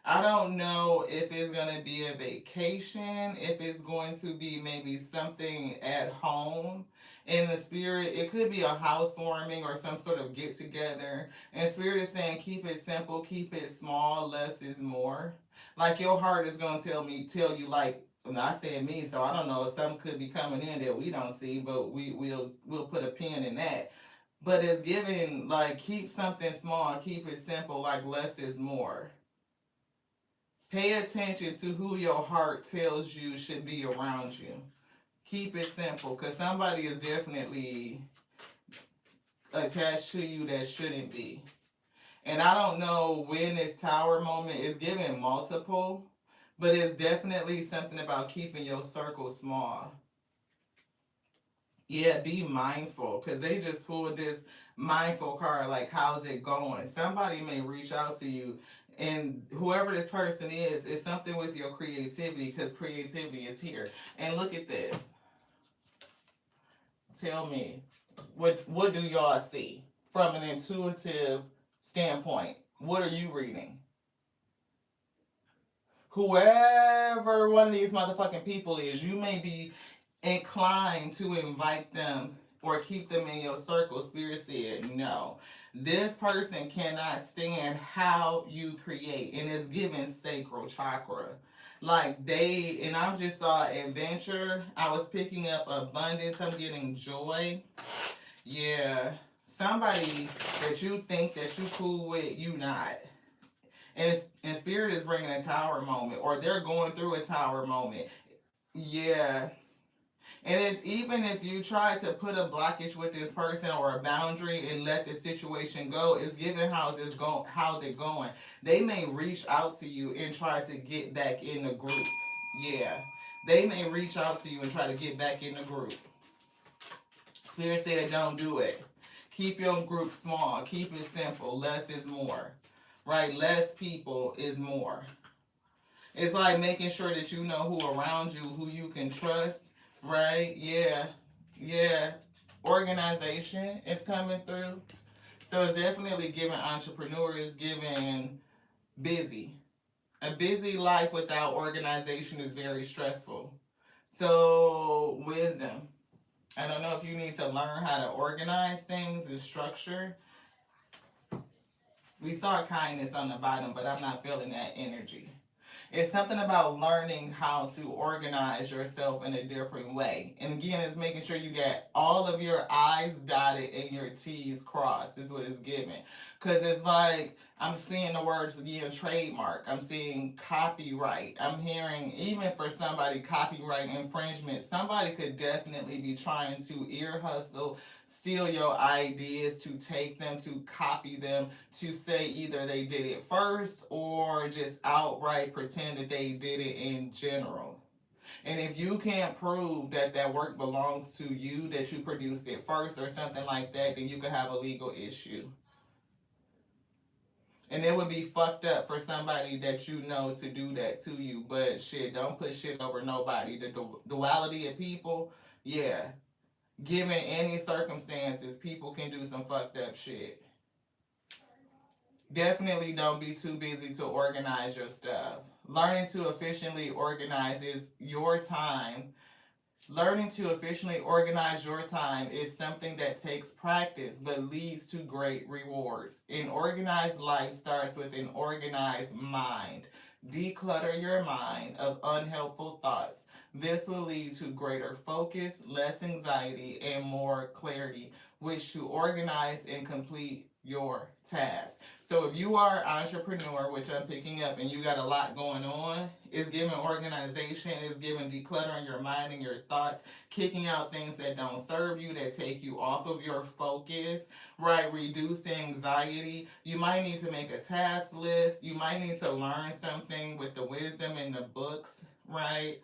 I don't know if it's going to be a vacation, if it's going to be maybe something at home. In the spirit, it could be a housewarming or some sort of get together. And spirit is saying, keep it simple, keep it small, less is more. Like your heart is going to tell you, like, And I said me, so I don't know if something could be coming in that we don't see, but we'll put a pin in that. But it's giving like keep something small, keep it simple, like less is more. Pay attention to who your heart tells you should be around you. Keep it simple, because somebody is definitely attached to you that shouldn't be. And I don't know when this tower moment is giving multiple, but it's definitely something about keeping your circle small. Yeah, be mindful, because they just pulled this mindful card. Like, how's it going? Somebody may reach out to you, and whoever this person is something with your creativity, because creativity is here. And look at this. Tell me, what do y'all see from an intuitive standpoint? What are you reading? Whoever one of these motherfucking people is, you may be inclined to invite them or keep them in your circle. Spirit said no. This person cannot stand how you create, and it's given sacral chakra. Like they, and I just saw adventure. I was picking up abundance. I'm getting joy. Yeah, somebody that you think that you cool with, you not. And spirit is bringing a tower moment, or they're going through a tower moment. Yeah, and it's even if you try to put a blockage with this person or a boundary and let the situation go, it's given how's it going. They may reach out to you and try to get back in the group. Yeah. They may reach out to you and try to get back in the group. Spirit said don't do it. Keep your group small. Keep it simple. Less is more. Right? Less people is more. It's like making sure that you know who around you, who you can trust. Right? Yeah. Yeah. Organization is coming through. So it's definitely giving entrepreneurs, giving busy. A busy life without organization is very stressful. So, wisdom. I don't know if you need to learn how to organize things and structure. We saw kindness on the bottom, but I'm not feeling that energy. It's something about learning how to organize yourself in a different way. And again, it's making sure you get all of your I's dotted and your T's crossed, is what it's giving. Because it's like, I'm seeing the words again, trademark. I'm seeing copyright. I'm hearing, even for somebody, copyright infringement. Somebody could definitely be trying to ear hustle, steal your ideas, to take them, to copy them, to say either they did it first or just outright pretend that they did it in general. And if you can't prove that that work belongs to you, that you produced it first or something like that, then you could have a legal issue. And it would be fucked up for somebody that you know to do that to you. But shit, don't put shit over nobody. The duality of people, yeah. Given any circumstances, people can do some fucked up shit. Definitely don't be too busy to organize your stuff. Learning to efficiently organize is your time. Learning to efficiently organize your time is something that takes practice but leads to great rewards. An organized life starts with an organized mind. Declutter your mind of unhelpful thoughts. This will lead to greater focus, less anxiety, and more clarity, which to organize and complete your task. So if you are an entrepreneur, which I'm picking up, and you got a lot going on, it's giving organization, it's giving decluttering your mind and your thoughts, kicking out things that don't serve you, that take you off of your focus, right? Reduce the anxiety. You might need to make a task list. You might need to learn something with the wisdom in the books, right?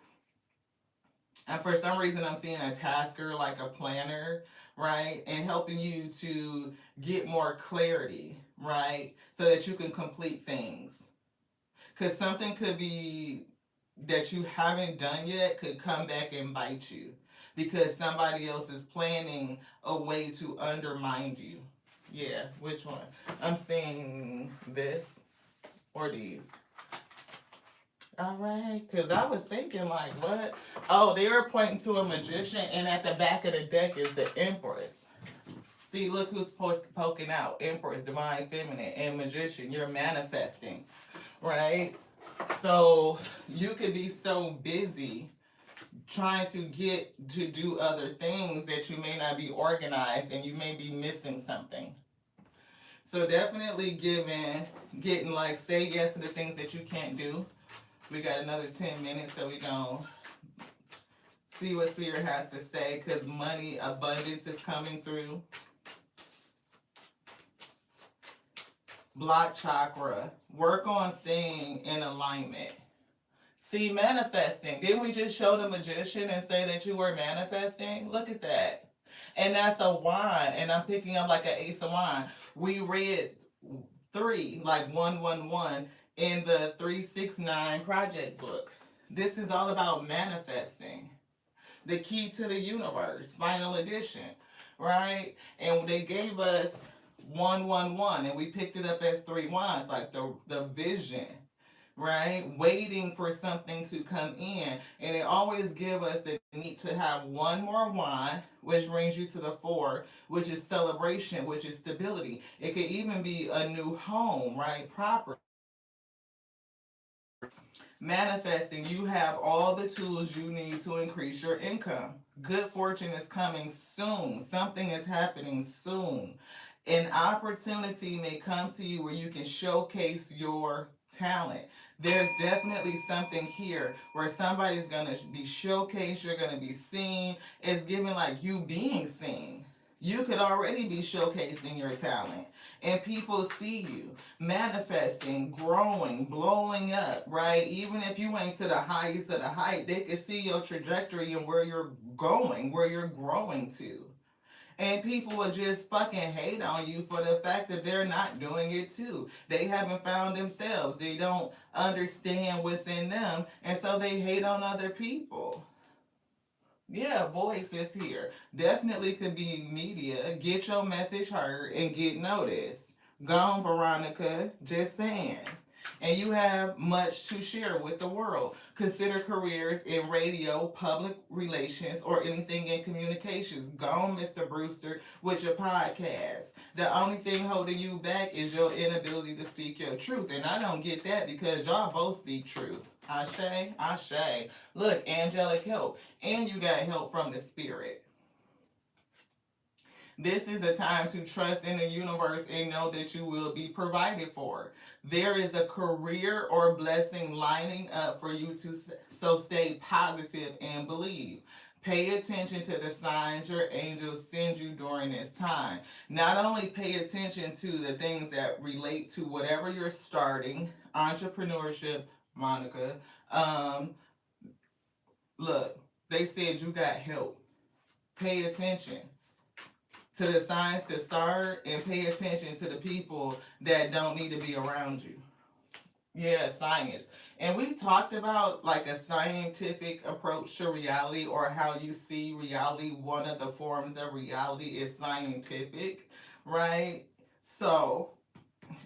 And for some reason, I'm seeing a tasker like a planner, right? And helping you to get more clarity, right? So that you can complete things. Because something could be that you haven't done yet could come back and bite you. Because somebody else is planning a way to undermine you. Yeah, which one? I'm seeing this or these. All right, because I was thinking, like, what? Oh, they were pointing to a magician, and at the back of the deck is the Empress. See, look who's poking out. Empress, divine feminine, and magician. You're manifesting, right? So you could be so busy trying to get to do other things that you may not be organized and you may be missing something. So definitely getting like say yes to the things that you can't do. We got another 10 minutes, so we gonna see what Spirit has to say because money abundance is coming through. Block chakra. Work on staying in alignment. See, manifesting. Didn't we just show the magician and say that you were manifesting? Look at that. And that's a wine. And I'm picking up like an ace of wine. We read three, like 111, in the 369 project book. This is all about manifesting. The Key to the Universe, final edition, right? And they gave us 111 and we picked it up as three wands, like the vision, right? Waiting for something to come in. And it always give us the need to have one more wand, which brings you to the four, which is celebration, which is stability. It could even be a new home, right? Property. Manifesting, you have all the tools you need to increase your income. Good fortune is coming soon. Something is happening soon. An opportunity may come to you where you can showcase your talent. There's definitely something here where somebody's going to be showcased, you're going to be seen. It's giving like you being seen. You could already be showcasing your talent and people see you manifesting, growing, blowing up, right? Even if you ain't to the highest of the height, they can see your trajectory and where you're going, where you're growing to. And people will just fucking hate on you for the fact that they're not doing it too. They haven't found themselves. They don't understand what's in them. And so they hate on other people. Yeah, voice is here. Definitely could be media. Get your message heard and get noticed. Gone, Veronica. Just saying. And you have much to share with the world. Consider careers in radio, public relations, or anything in communications. Gone, Mr. Brewster, with your podcast. The only thing holding you back is your inability to speak your truth. And I don't get that because y'all both speak truth. Ashe, Ashe. Look, angelic help. And you got help from the spirit. This is a time to trust in the universe and know that you will be provided for. There is a career or blessing lining up for you to so stay positive and believe. Pay attention to the signs your angels send you during this time. Not only pay attention to the things that relate to whatever you're starting, entrepreneurship, Monica. Um, Look, they said you got help. Pay attention to the signs to start and pay attention to the people that don't need to be around you. Yeah, science. And we talked about like a scientific approach to reality or how you see reality. One of the forms of reality is scientific, right? So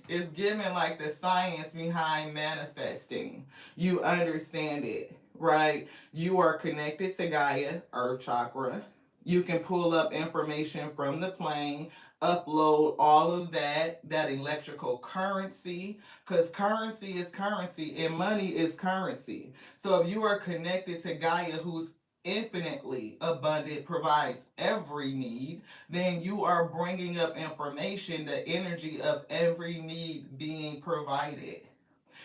it's given like the science behind manifesting. You understand it, right? You are connected to Gaia, Earth Chakra. You can pull up information from the plane, upload all of that electrical currency, because currency is currency and money is currency. So if you are connected to Gaia, who's infinitely abundant, provides every need, then you are bringing up information, the energy of every need being provided.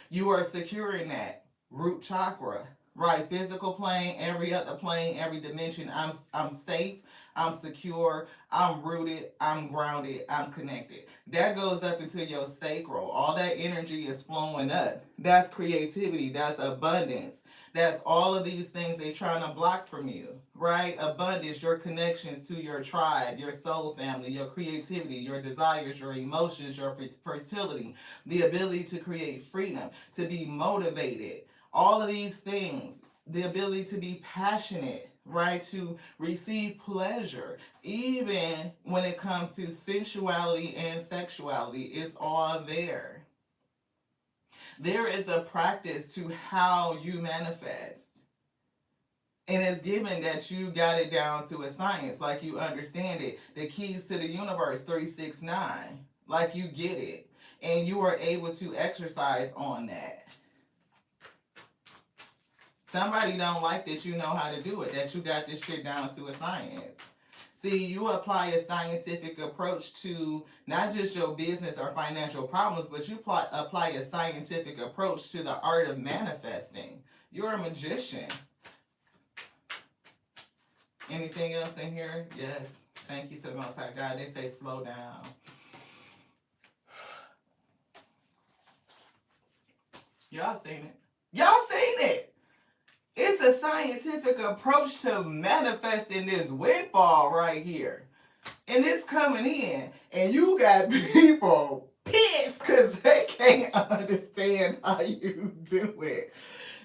You are securing that root chakra, right? Physical plane, every other plane, every dimension. I'm safe, I'm secure, I'm rooted, I'm grounded, I'm connected. That goes up into your sacral. All that energy is flowing up. That's creativity, that's abundance. That's all of these things they're trying to block from you, right? Abundance, your connections to your tribe, your soul family, your creativity, your desires, your emotions, your fertility, the ability to create freedom, to be motivated, all of these things, the ability to be passionate, right? To receive pleasure, even when it comes to sensuality and sexuality, it's all there. There is a practice to how you manifest. And it's given that you got it down to a science, like you understand it. The keys to the universe, 369, like you get it. And you are able to exercise on that. Somebody don't like that you know how to do it, that you got this shit down to a science. See, you apply a scientific approach to not just your business or financial problems, but you apply a scientific approach to the art of manifesting. You're a magician. Anything else in here? Yes. Thank you to the Most High God. They say slow down. Y'all seen it. Y'all seen it. It's a scientific approach to manifesting this windfall right here. And it's coming in. And you got people pissed because they can't understand how you do it.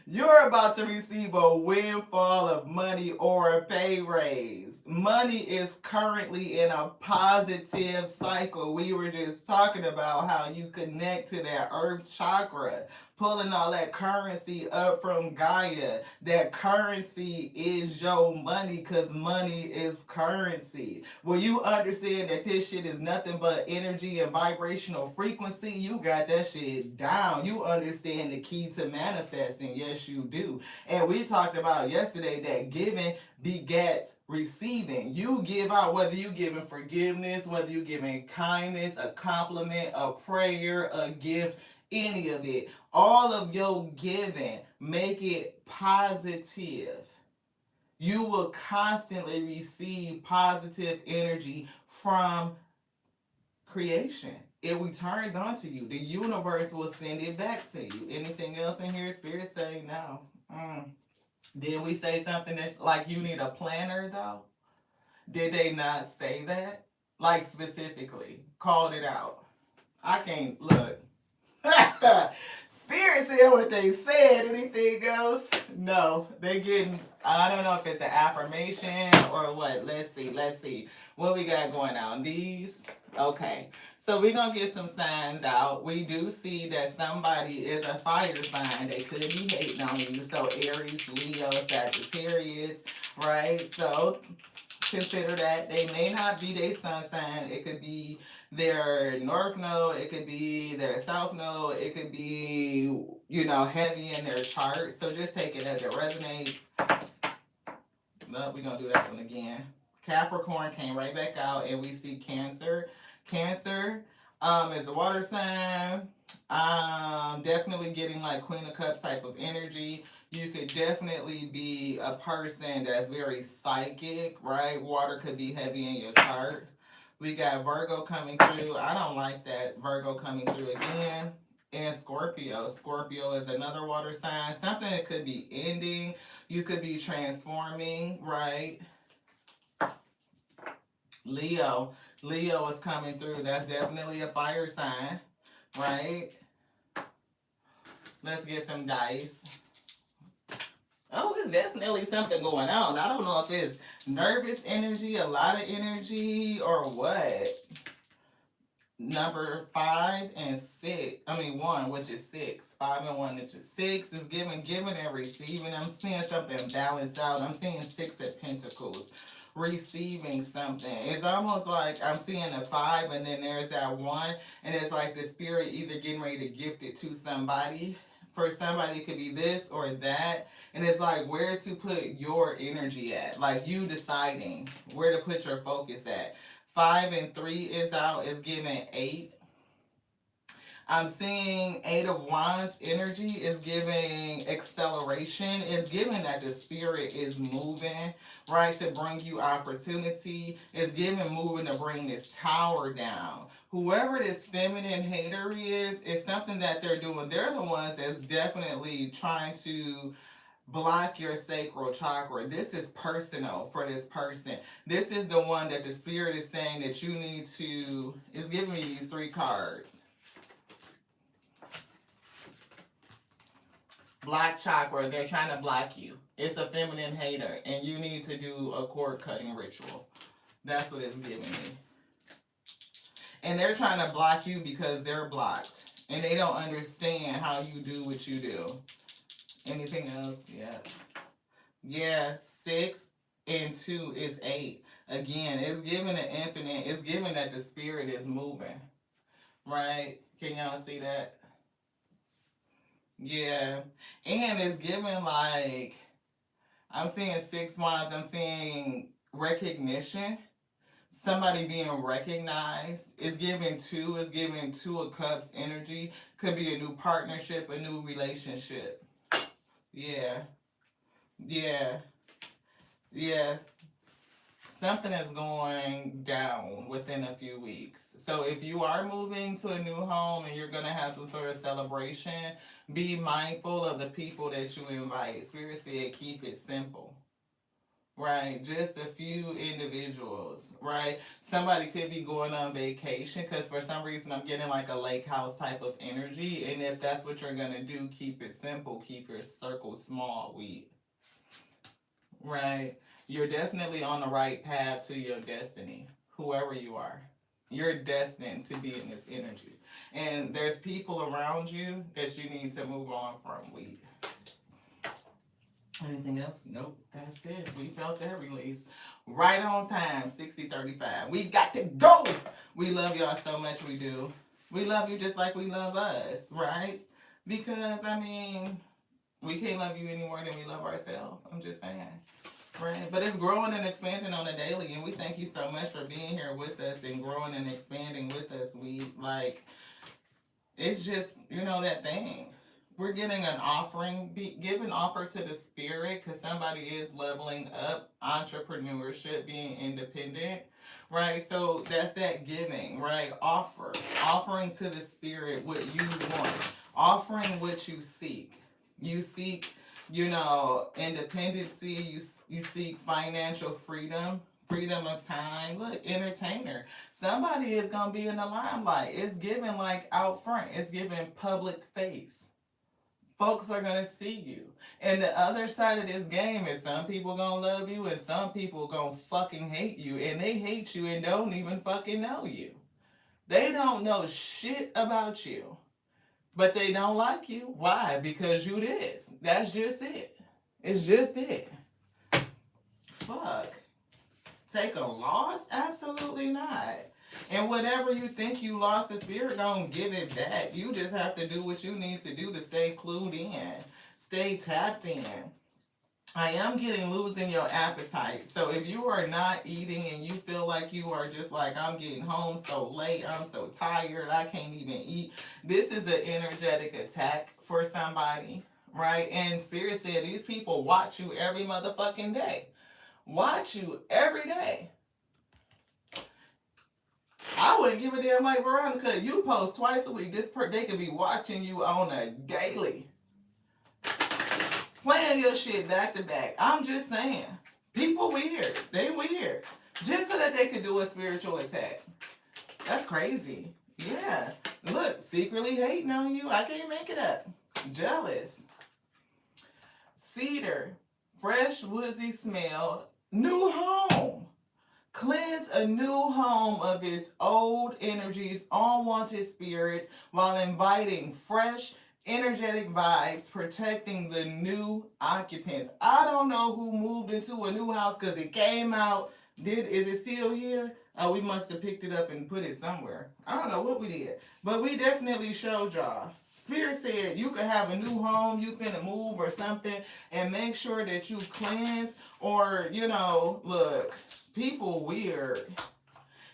You're about to receive a windfall of money or a pay raise. Money is currently in a positive cycle. We were just talking about how you connect to that earth chakra, pulling all that currency up from Gaia. That currency is your money because money is currency. When you understand that this shit is nothing but energy and vibrational frequency, you got that shit down. You understand the key to manifesting. Yes, you do. And we talked about yesterday that giving begets receiving. You give out, whether you giving forgiveness, whether you giving kindness, a compliment, a prayer, a gift, any of it. All of your giving, make it positive. You will constantly receive positive energy from creation. It returns onto you. The universe will send it back to you. Anything else in here? Spirit say no. Did we say something that like you need a planner though? Did they not say that? Like specifically, called it out. I can't look. Spirit said what they said. Anything else? No. They getting, I don't know if it's an affirmation or what. Let's see. Let's see. What we got going on? These? Okay. So we're going to get some signs out. We do see that somebody is a fire sign. They could be hating on you. So Aries, Leo, Sagittarius, right? So consider that. They may not be their sun sign. It could be their north node, it could be their south node, it could be, heavy in their chart. So just take it as it resonates. No, we're going to do that one again. Capricorn came right back out, and we see Cancer. Cancer is a water sign. Definitely getting like Queen of Cups type of energy. You could definitely be a person that's very psychic, right? Water could be heavy in your chart. We got Virgo coming through. I don't like that. Virgo coming through again. And Scorpio. Scorpio is another water sign. Something that could be ending. You could be transforming, right? Leo. Leo is coming through. That's definitely a fire sign, right? Let's get some dice. Oh, there's definitely something going on. I don't know if it's nervous energy, a lot of energy, or what. Number 5 and 6. I mean 1, which is 6. 5 and 1, which is 6, is giving and receiving. I'm seeing something balance out. I'm seeing 6 of Pentacles. Receiving something. It's almost like I'm seeing a 5 and then there's that 1, and it's like the spirit either getting ready to gift it to somebody. For somebody, it could be this or that. And it's like where to put your energy at. Like you deciding where to put your focus at. 5 and 3 is out. It's giving 8. I'm seeing 8 of Wands energy is giving acceleration. It's giving that the spirit is moving, right, to bring you opportunity. It's giving moving to bring this tower down. Whoever this feminine hater is something that they're doing. They're the ones that's definitely trying to block your sacral chakra. This is personal for this person. This is the one that the spirit is saying that you need to, it's giving me these 3 cards. Block chakra, they're trying to block you. It's a feminine hater, and you need to do a cord cutting ritual. That's what it's giving me. And they're trying to block you because they're blocked. And they don't understand how you do what you do. Anything else? Yeah. Yeah, 6 and 2 is 8. Again, it's giving the infinite. It's giving that the spirit is moving. Right? Can y'all see that? Yeah. And it's given like, I'm seeing 6 wands, I'm seeing recognition, somebody being recognized. Is giving two of cups energy. Could be a new partnership, a new relationship. Yeah. Yeah. Yeah. Something is going down within a few weeks. So if you are moving to a new home and you're going to have some sort of celebration, be mindful of the people that you invite. Spirit said keep it simple. Right, just a few individuals, right? Somebody could be going on vacation because for some reason I'm getting like a lake house type of energy. And if that's what you're gonna do, keep it simple, keep your circle small, right? You're definitely on the right path to your destiny, whoever you are. You're destined to be in this energy. And there's people around you that you need to move on from, weed. Anything else? Nope. That's it. We felt that release. Right on time, 60:35. We got to go. We love y'all so much. We do. We love you just like we love us, right? Because, I mean, we can't love you any more than we love ourselves. I'm just saying. Right. But it's growing and expanding on a daily. And we thank you so much for being here with us and growing and expanding with us. It's just, that thing. We're getting an offering, give an offer to the spirit because somebody is leveling up entrepreneurship, being independent, right? So that's that giving, right? Offering to the spirit what you want, offering what you seek. You seek, independency, you seek financial freedom, freedom of time. Look, entertainer. Somebody is gonna be in the limelight. It's given like out front. It's given public face. Folks are gonna see you. And the other side of this game is some people gonna love you and some people gonna fucking hate you. And they hate you and don't even fucking know you. They don't know shit about you. But they don't like you. Why? Because you this. That's just it. It's just it. Fuck. Take a loss? Absolutely not. And whatever you think you lost, the spirit don't give it back. You just have to do what you need to do to stay clued in, stay tapped in. I am getting losing your appetite. So if you are not eating and you feel like you are just like, I'm getting home so late, I'm so tired, I can't even eat. This is an energetic attack for somebody, right? And Spirit said these people watch you every motherfucking day. Watch you every day. I wouldn't give a damn like Veronica. You post twice a week. They could be watching you on a daily. Playing your shit back to back. I'm just saying. People weird. They weird. Just so that they could do a spiritual attack. That's crazy. Yeah. Look, secretly hating on you. I can't make it up. Jealous. Cedar. Fresh, woodsy smell. New home. Cleanse a new home of its old energies, unwanted spirits, while inviting fresh, energetic vibes, protecting the new occupants. I don't know who moved into a new house because it came out. Is it still here? Oh, we must have picked it up and put it somewhere. I don't know what we did, but we definitely showed y'all. Spirit said you could have a new home, you finna move or something, and make sure that you cleanse or, look, people weird.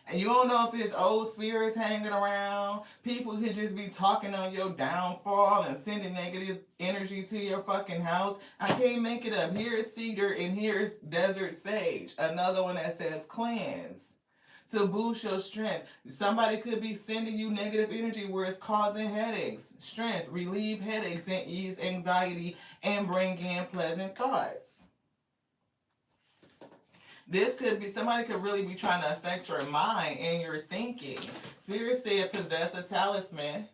And you don't know if it's old spirits hanging around. People could just be talking on your downfall and sending negative energy to your fucking house. I can't make it up. Here's cedar and here's desert sage. Another one that says cleanse to boost your strength. Somebody could be sending you negative energy where it's causing headaches. Strength, relieve headaches and ease anxiety and bring in pleasant thoughts. This could be, somebody could really be trying to affect your mind and your thinking. Spirit said possess a talisman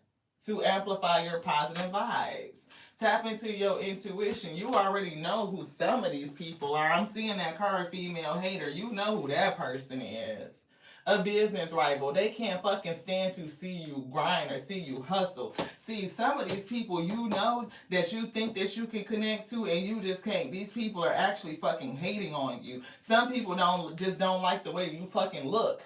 to amplify your positive vibes. Tap into your intuition. You already know who some of these people are. I'm seeing that card, female hater. You know who that person is. A business rival. They can't fucking stand to see you grind or see you hustle. See, some of these people you know that you think that you can connect to and you just can't. These people are actually fucking hating on you. Some people don't like the way you fucking look.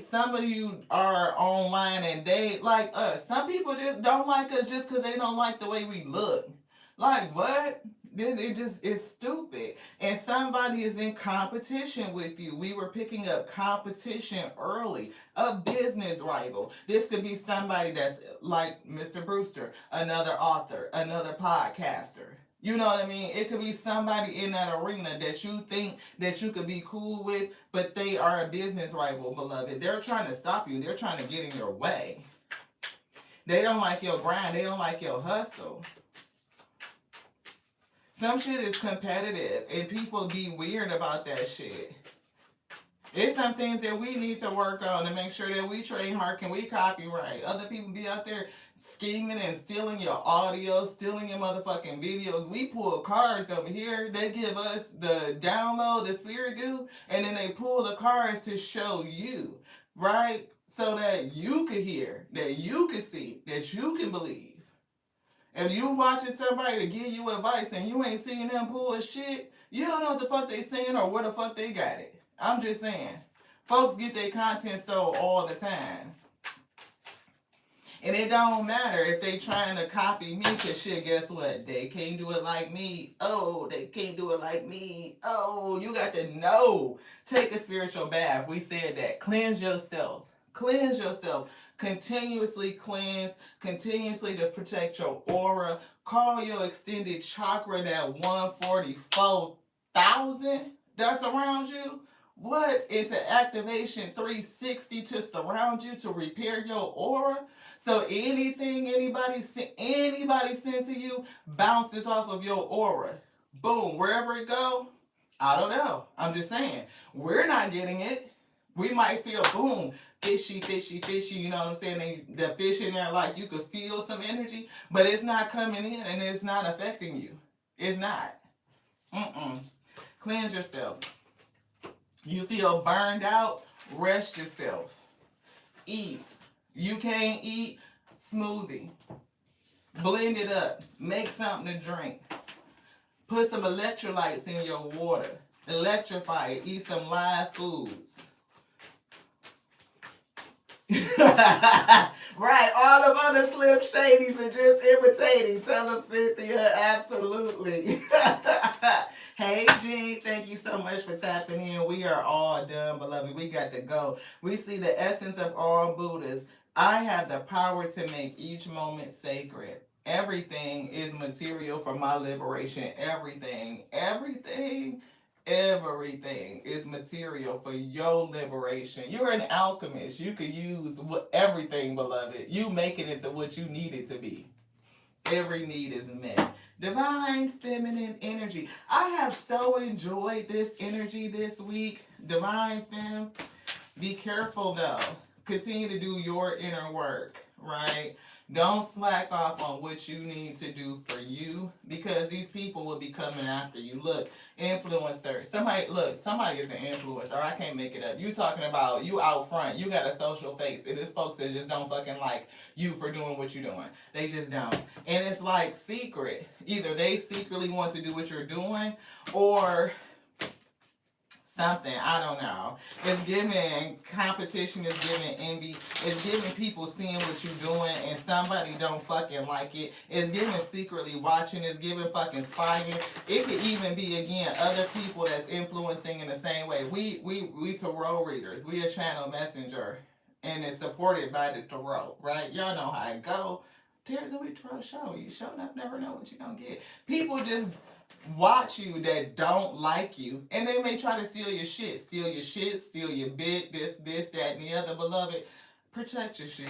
Some of you are online and they like us. Some people just don't like us just because they don't like the way we look. Like what? It just is stupid. And somebody is in competition with you. We were picking up competition early. A business rival. This could be somebody that's like Mr. Brewster, another author, another podcaster. You know what I mean? It could be somebody in that arena that you think that you could be cool with, but they are a business rival, beloved. They're trying to stop you. They're trying to get in your way. They don't like your grind. They don't like your hustle. Some shit is competitive, and people be weird about that shit. It's some things that we need to work on to make sure that we trademark and we copyright. Other people be out there scheming and stealing your audio, stealing your motherfucking videos. We pull cards over here. They give us the download, the spirit do, and then they pull the cards to show you, right? So that you could hear, that you could see, that you can believe. If you watching somebody to give you advice and you ain't seeing them pull shit, you don't know what the fuck they saying or where the fuck they got it. I'm just saying. Folks get their content stole all the time. And it don't matter if they trying to copy me, cause shit, guess what? They can't do it like me. Oh, they can't do it like me. Oh, you got to know. Take a spiritual bath. We said that. Cleanse yourself. Cleanse yourself. Continuously cleanse. Continuously to protect your aura. Call your extended chakra that 144,000 that's around you. What? Into activation 360 to surround you, to repair your aura. So anything anybody sends to you bounces off of your aura. Boom, wherever it go, I don't know. I'm just saying, we're not getting it. We might feel boom, fishy, fishy, fishy. You know what I'm saying? The fish in there, like you could feel some energy, but it's not coming in and it's not affecting you. It's not. Cleanse yourself. You feel burned out, rest yourself. Eat. You can't eat, smoothie. Blend it up. Make something to drink. Put some electrolytes in your water. Electrify it. Eat some live foods. Right, all them other Slim Shadys are just imitating. Tell them, Cynthia, absolutely. Hey, Jean, thank you so much for tapping in. We are all done, beloved. We got to go. We see the essence of all Buddhas. I have the power to make each moment sacred. Everything is material for my liberation. Everything is material for your liberation. You're an alchemist. You could use everything, beloved. You make it into what you need it to be. Every need is met. Divine feminine energy. I have so enjoyed this energy this week. Divine fem. Be careful though. Continue to do your inner work, right? Don't slack off on what you need to do for you, because these people will be coming after you. Look, influencer. Somebody is an influencer. I can't make it up. You talking about you out front. You got a social face. And it's folks that just don't fucking like you for doing what you're doing. They just don't. And it's like secret. Either they secretly want to do what you're doing, or something, I don't know. It's giving competition, it's giving envy, it's giving people seeing what you're doing and somebody don't fucking like it. It's giving secretly watching, it's giving fucking spying. It could even be, again, other people that's influencing in the same way. We tarot readers, we a channel messenger, and it's supported by the tarot, right? Y'all know how it go. There's a week tarot show. You showing up, never know what you're gonna get. People just watch you that don't like you, and they may try to steal your shit, steal your bit, this, that, and the other. Beloved, protect your shit.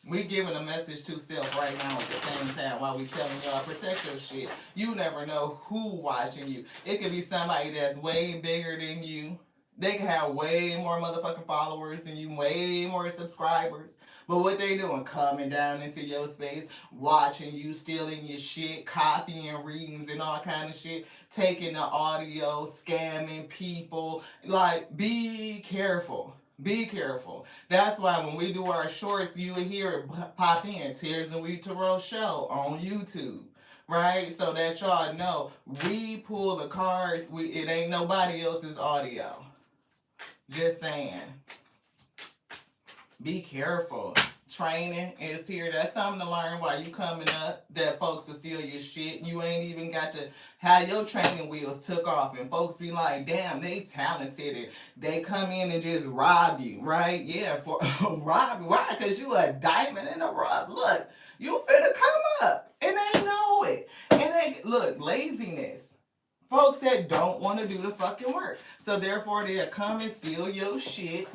We giving a message to self right now at the same time while we telling y'all protect your shit. You never know who watching you. It could be somebody that's way bigger than you. They can have way more motherfucking followers than you, way more subscribers. But what they doing? Coming down into your space, watching you, stealing your shit, copying readings and all kind of shit, taking the audio, scamming people. Like, be careful. Be careful. That's why when we do our shorts, you will hear it pop in. Tears and We Tarot Show on YouTube. Right? So that y'all know, we pull the cards. It ain't nobody else's audio. Just saying. Be careful. Training is here. That's something to learn while you coming up. That folks will steal your shit. You ain't even got to have your training wheels took off, and folks be like, "Damn, they talented." And they come in and just rob you, right? Yeah, for rob you. Why? Cause you a diamond in the rough. Look, you finna come up, and they know it. And they look laziness. Folks that don't want to do the fucking work, so therefore they'll come and steal your shit.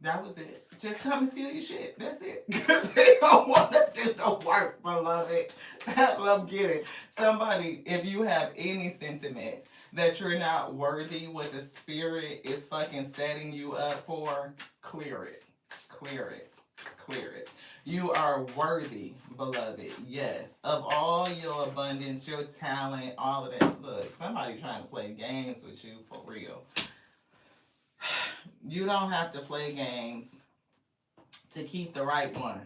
That was it. Just come and steal your shit. That's it. Because they don't want to do the work, beloved. That's what I'm getting. Somebody, if you have any sentiment that you're not worthy what the spirit is fucking setting you up for, clear it. Clear it. Clear it. You are worthy, beloved. Yes. Of all your abundance, your talent, all of that. Look, somebody trying to play games with you for real. You don't have to play games to keep the right one.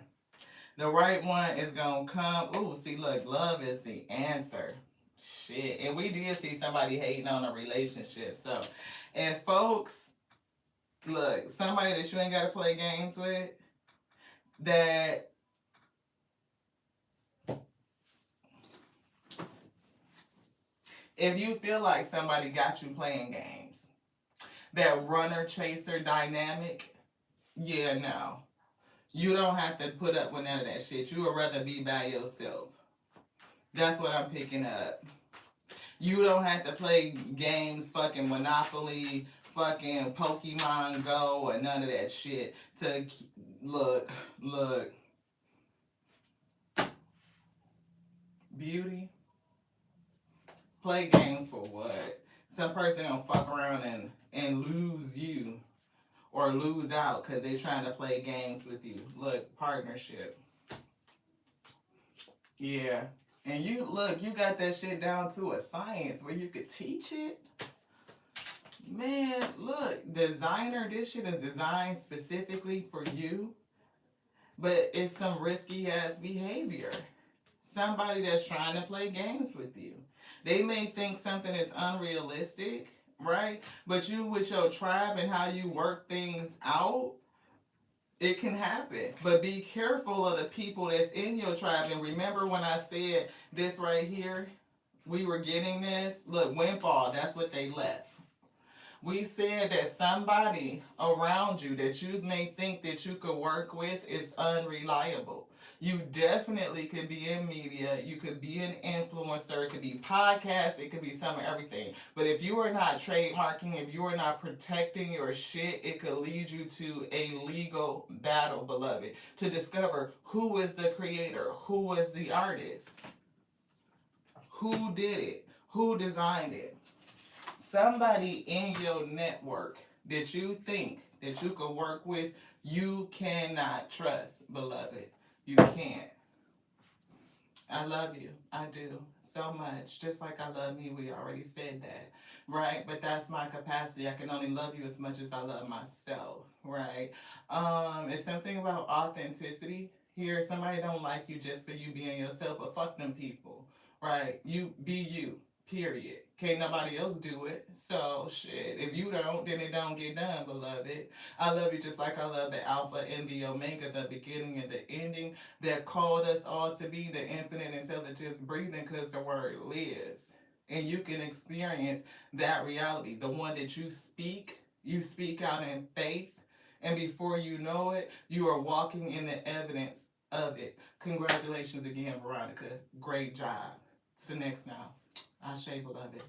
The right one is gonna come. Ooh, see, look, love is the answer. Shit. And we did see somebody hating on a relationship. So, if folks, look, somebody that you ain't gotta play games with, that if you feel like somebody got you playing games, that runner chaser dynamic, yeah, no. You don't have to put up with none of that shit. You would rather be by yourself. That's what I'm picking up. You don't have to play games, fucking Monopoly, fucking Pokemon Go, or none of that shit. To look, beauty. Play games for what? Some person gonna fuck around and lose you or lose out because they trying to play games with you. Look, partnership. Yeah. And you look, you got that shit down to a science where you could teach it. Man, look, designer, this shit is designed specifically for you, but it's some risky ass behavior. Somebody that's trying to play games with you. They may think something is unrealistic, right? But you, with your tribe and how you work things out, it can happen. But be careful of the people that's in your tribe. And remember when I said this right here, we were getting this. Look, windfall, that's what they left. We said that somebody around you that you may think that you could work with is unreliable. You definitely could be in media, you could be an influencer, it could be podcasts, it could be some of everything. But if you are not trademarking, if you are not protecting your shit, it could lead you to a legal battle, beloved, to discover who was the creator, who was the artist, who did it, who designed it. Somebody in your network that you think that you could work with, you cannot trust, beloved. You can't. I love you. I do so much. Just like I love me, we already said that, right? But that's my capacity. I can only love you as much as I love myself, right? It's something about authenticity. Here, somebody don't like you just for you being yourself, but fuck them people, right? You be you. Period. Can't nobody else do it. So shit. If you don't, then it don't get done, beloved. I love you just like I love the Alpha and the Omega, the beginning and the ending, that called us all to be the infinite intelligence breathing because the word lives. And you can experience that reality. The one that you speak out in faith, and before you know it, you are walking in the evidence of it. Congratulations again, Veronica. Great job. To the next now. Ashe, beloved.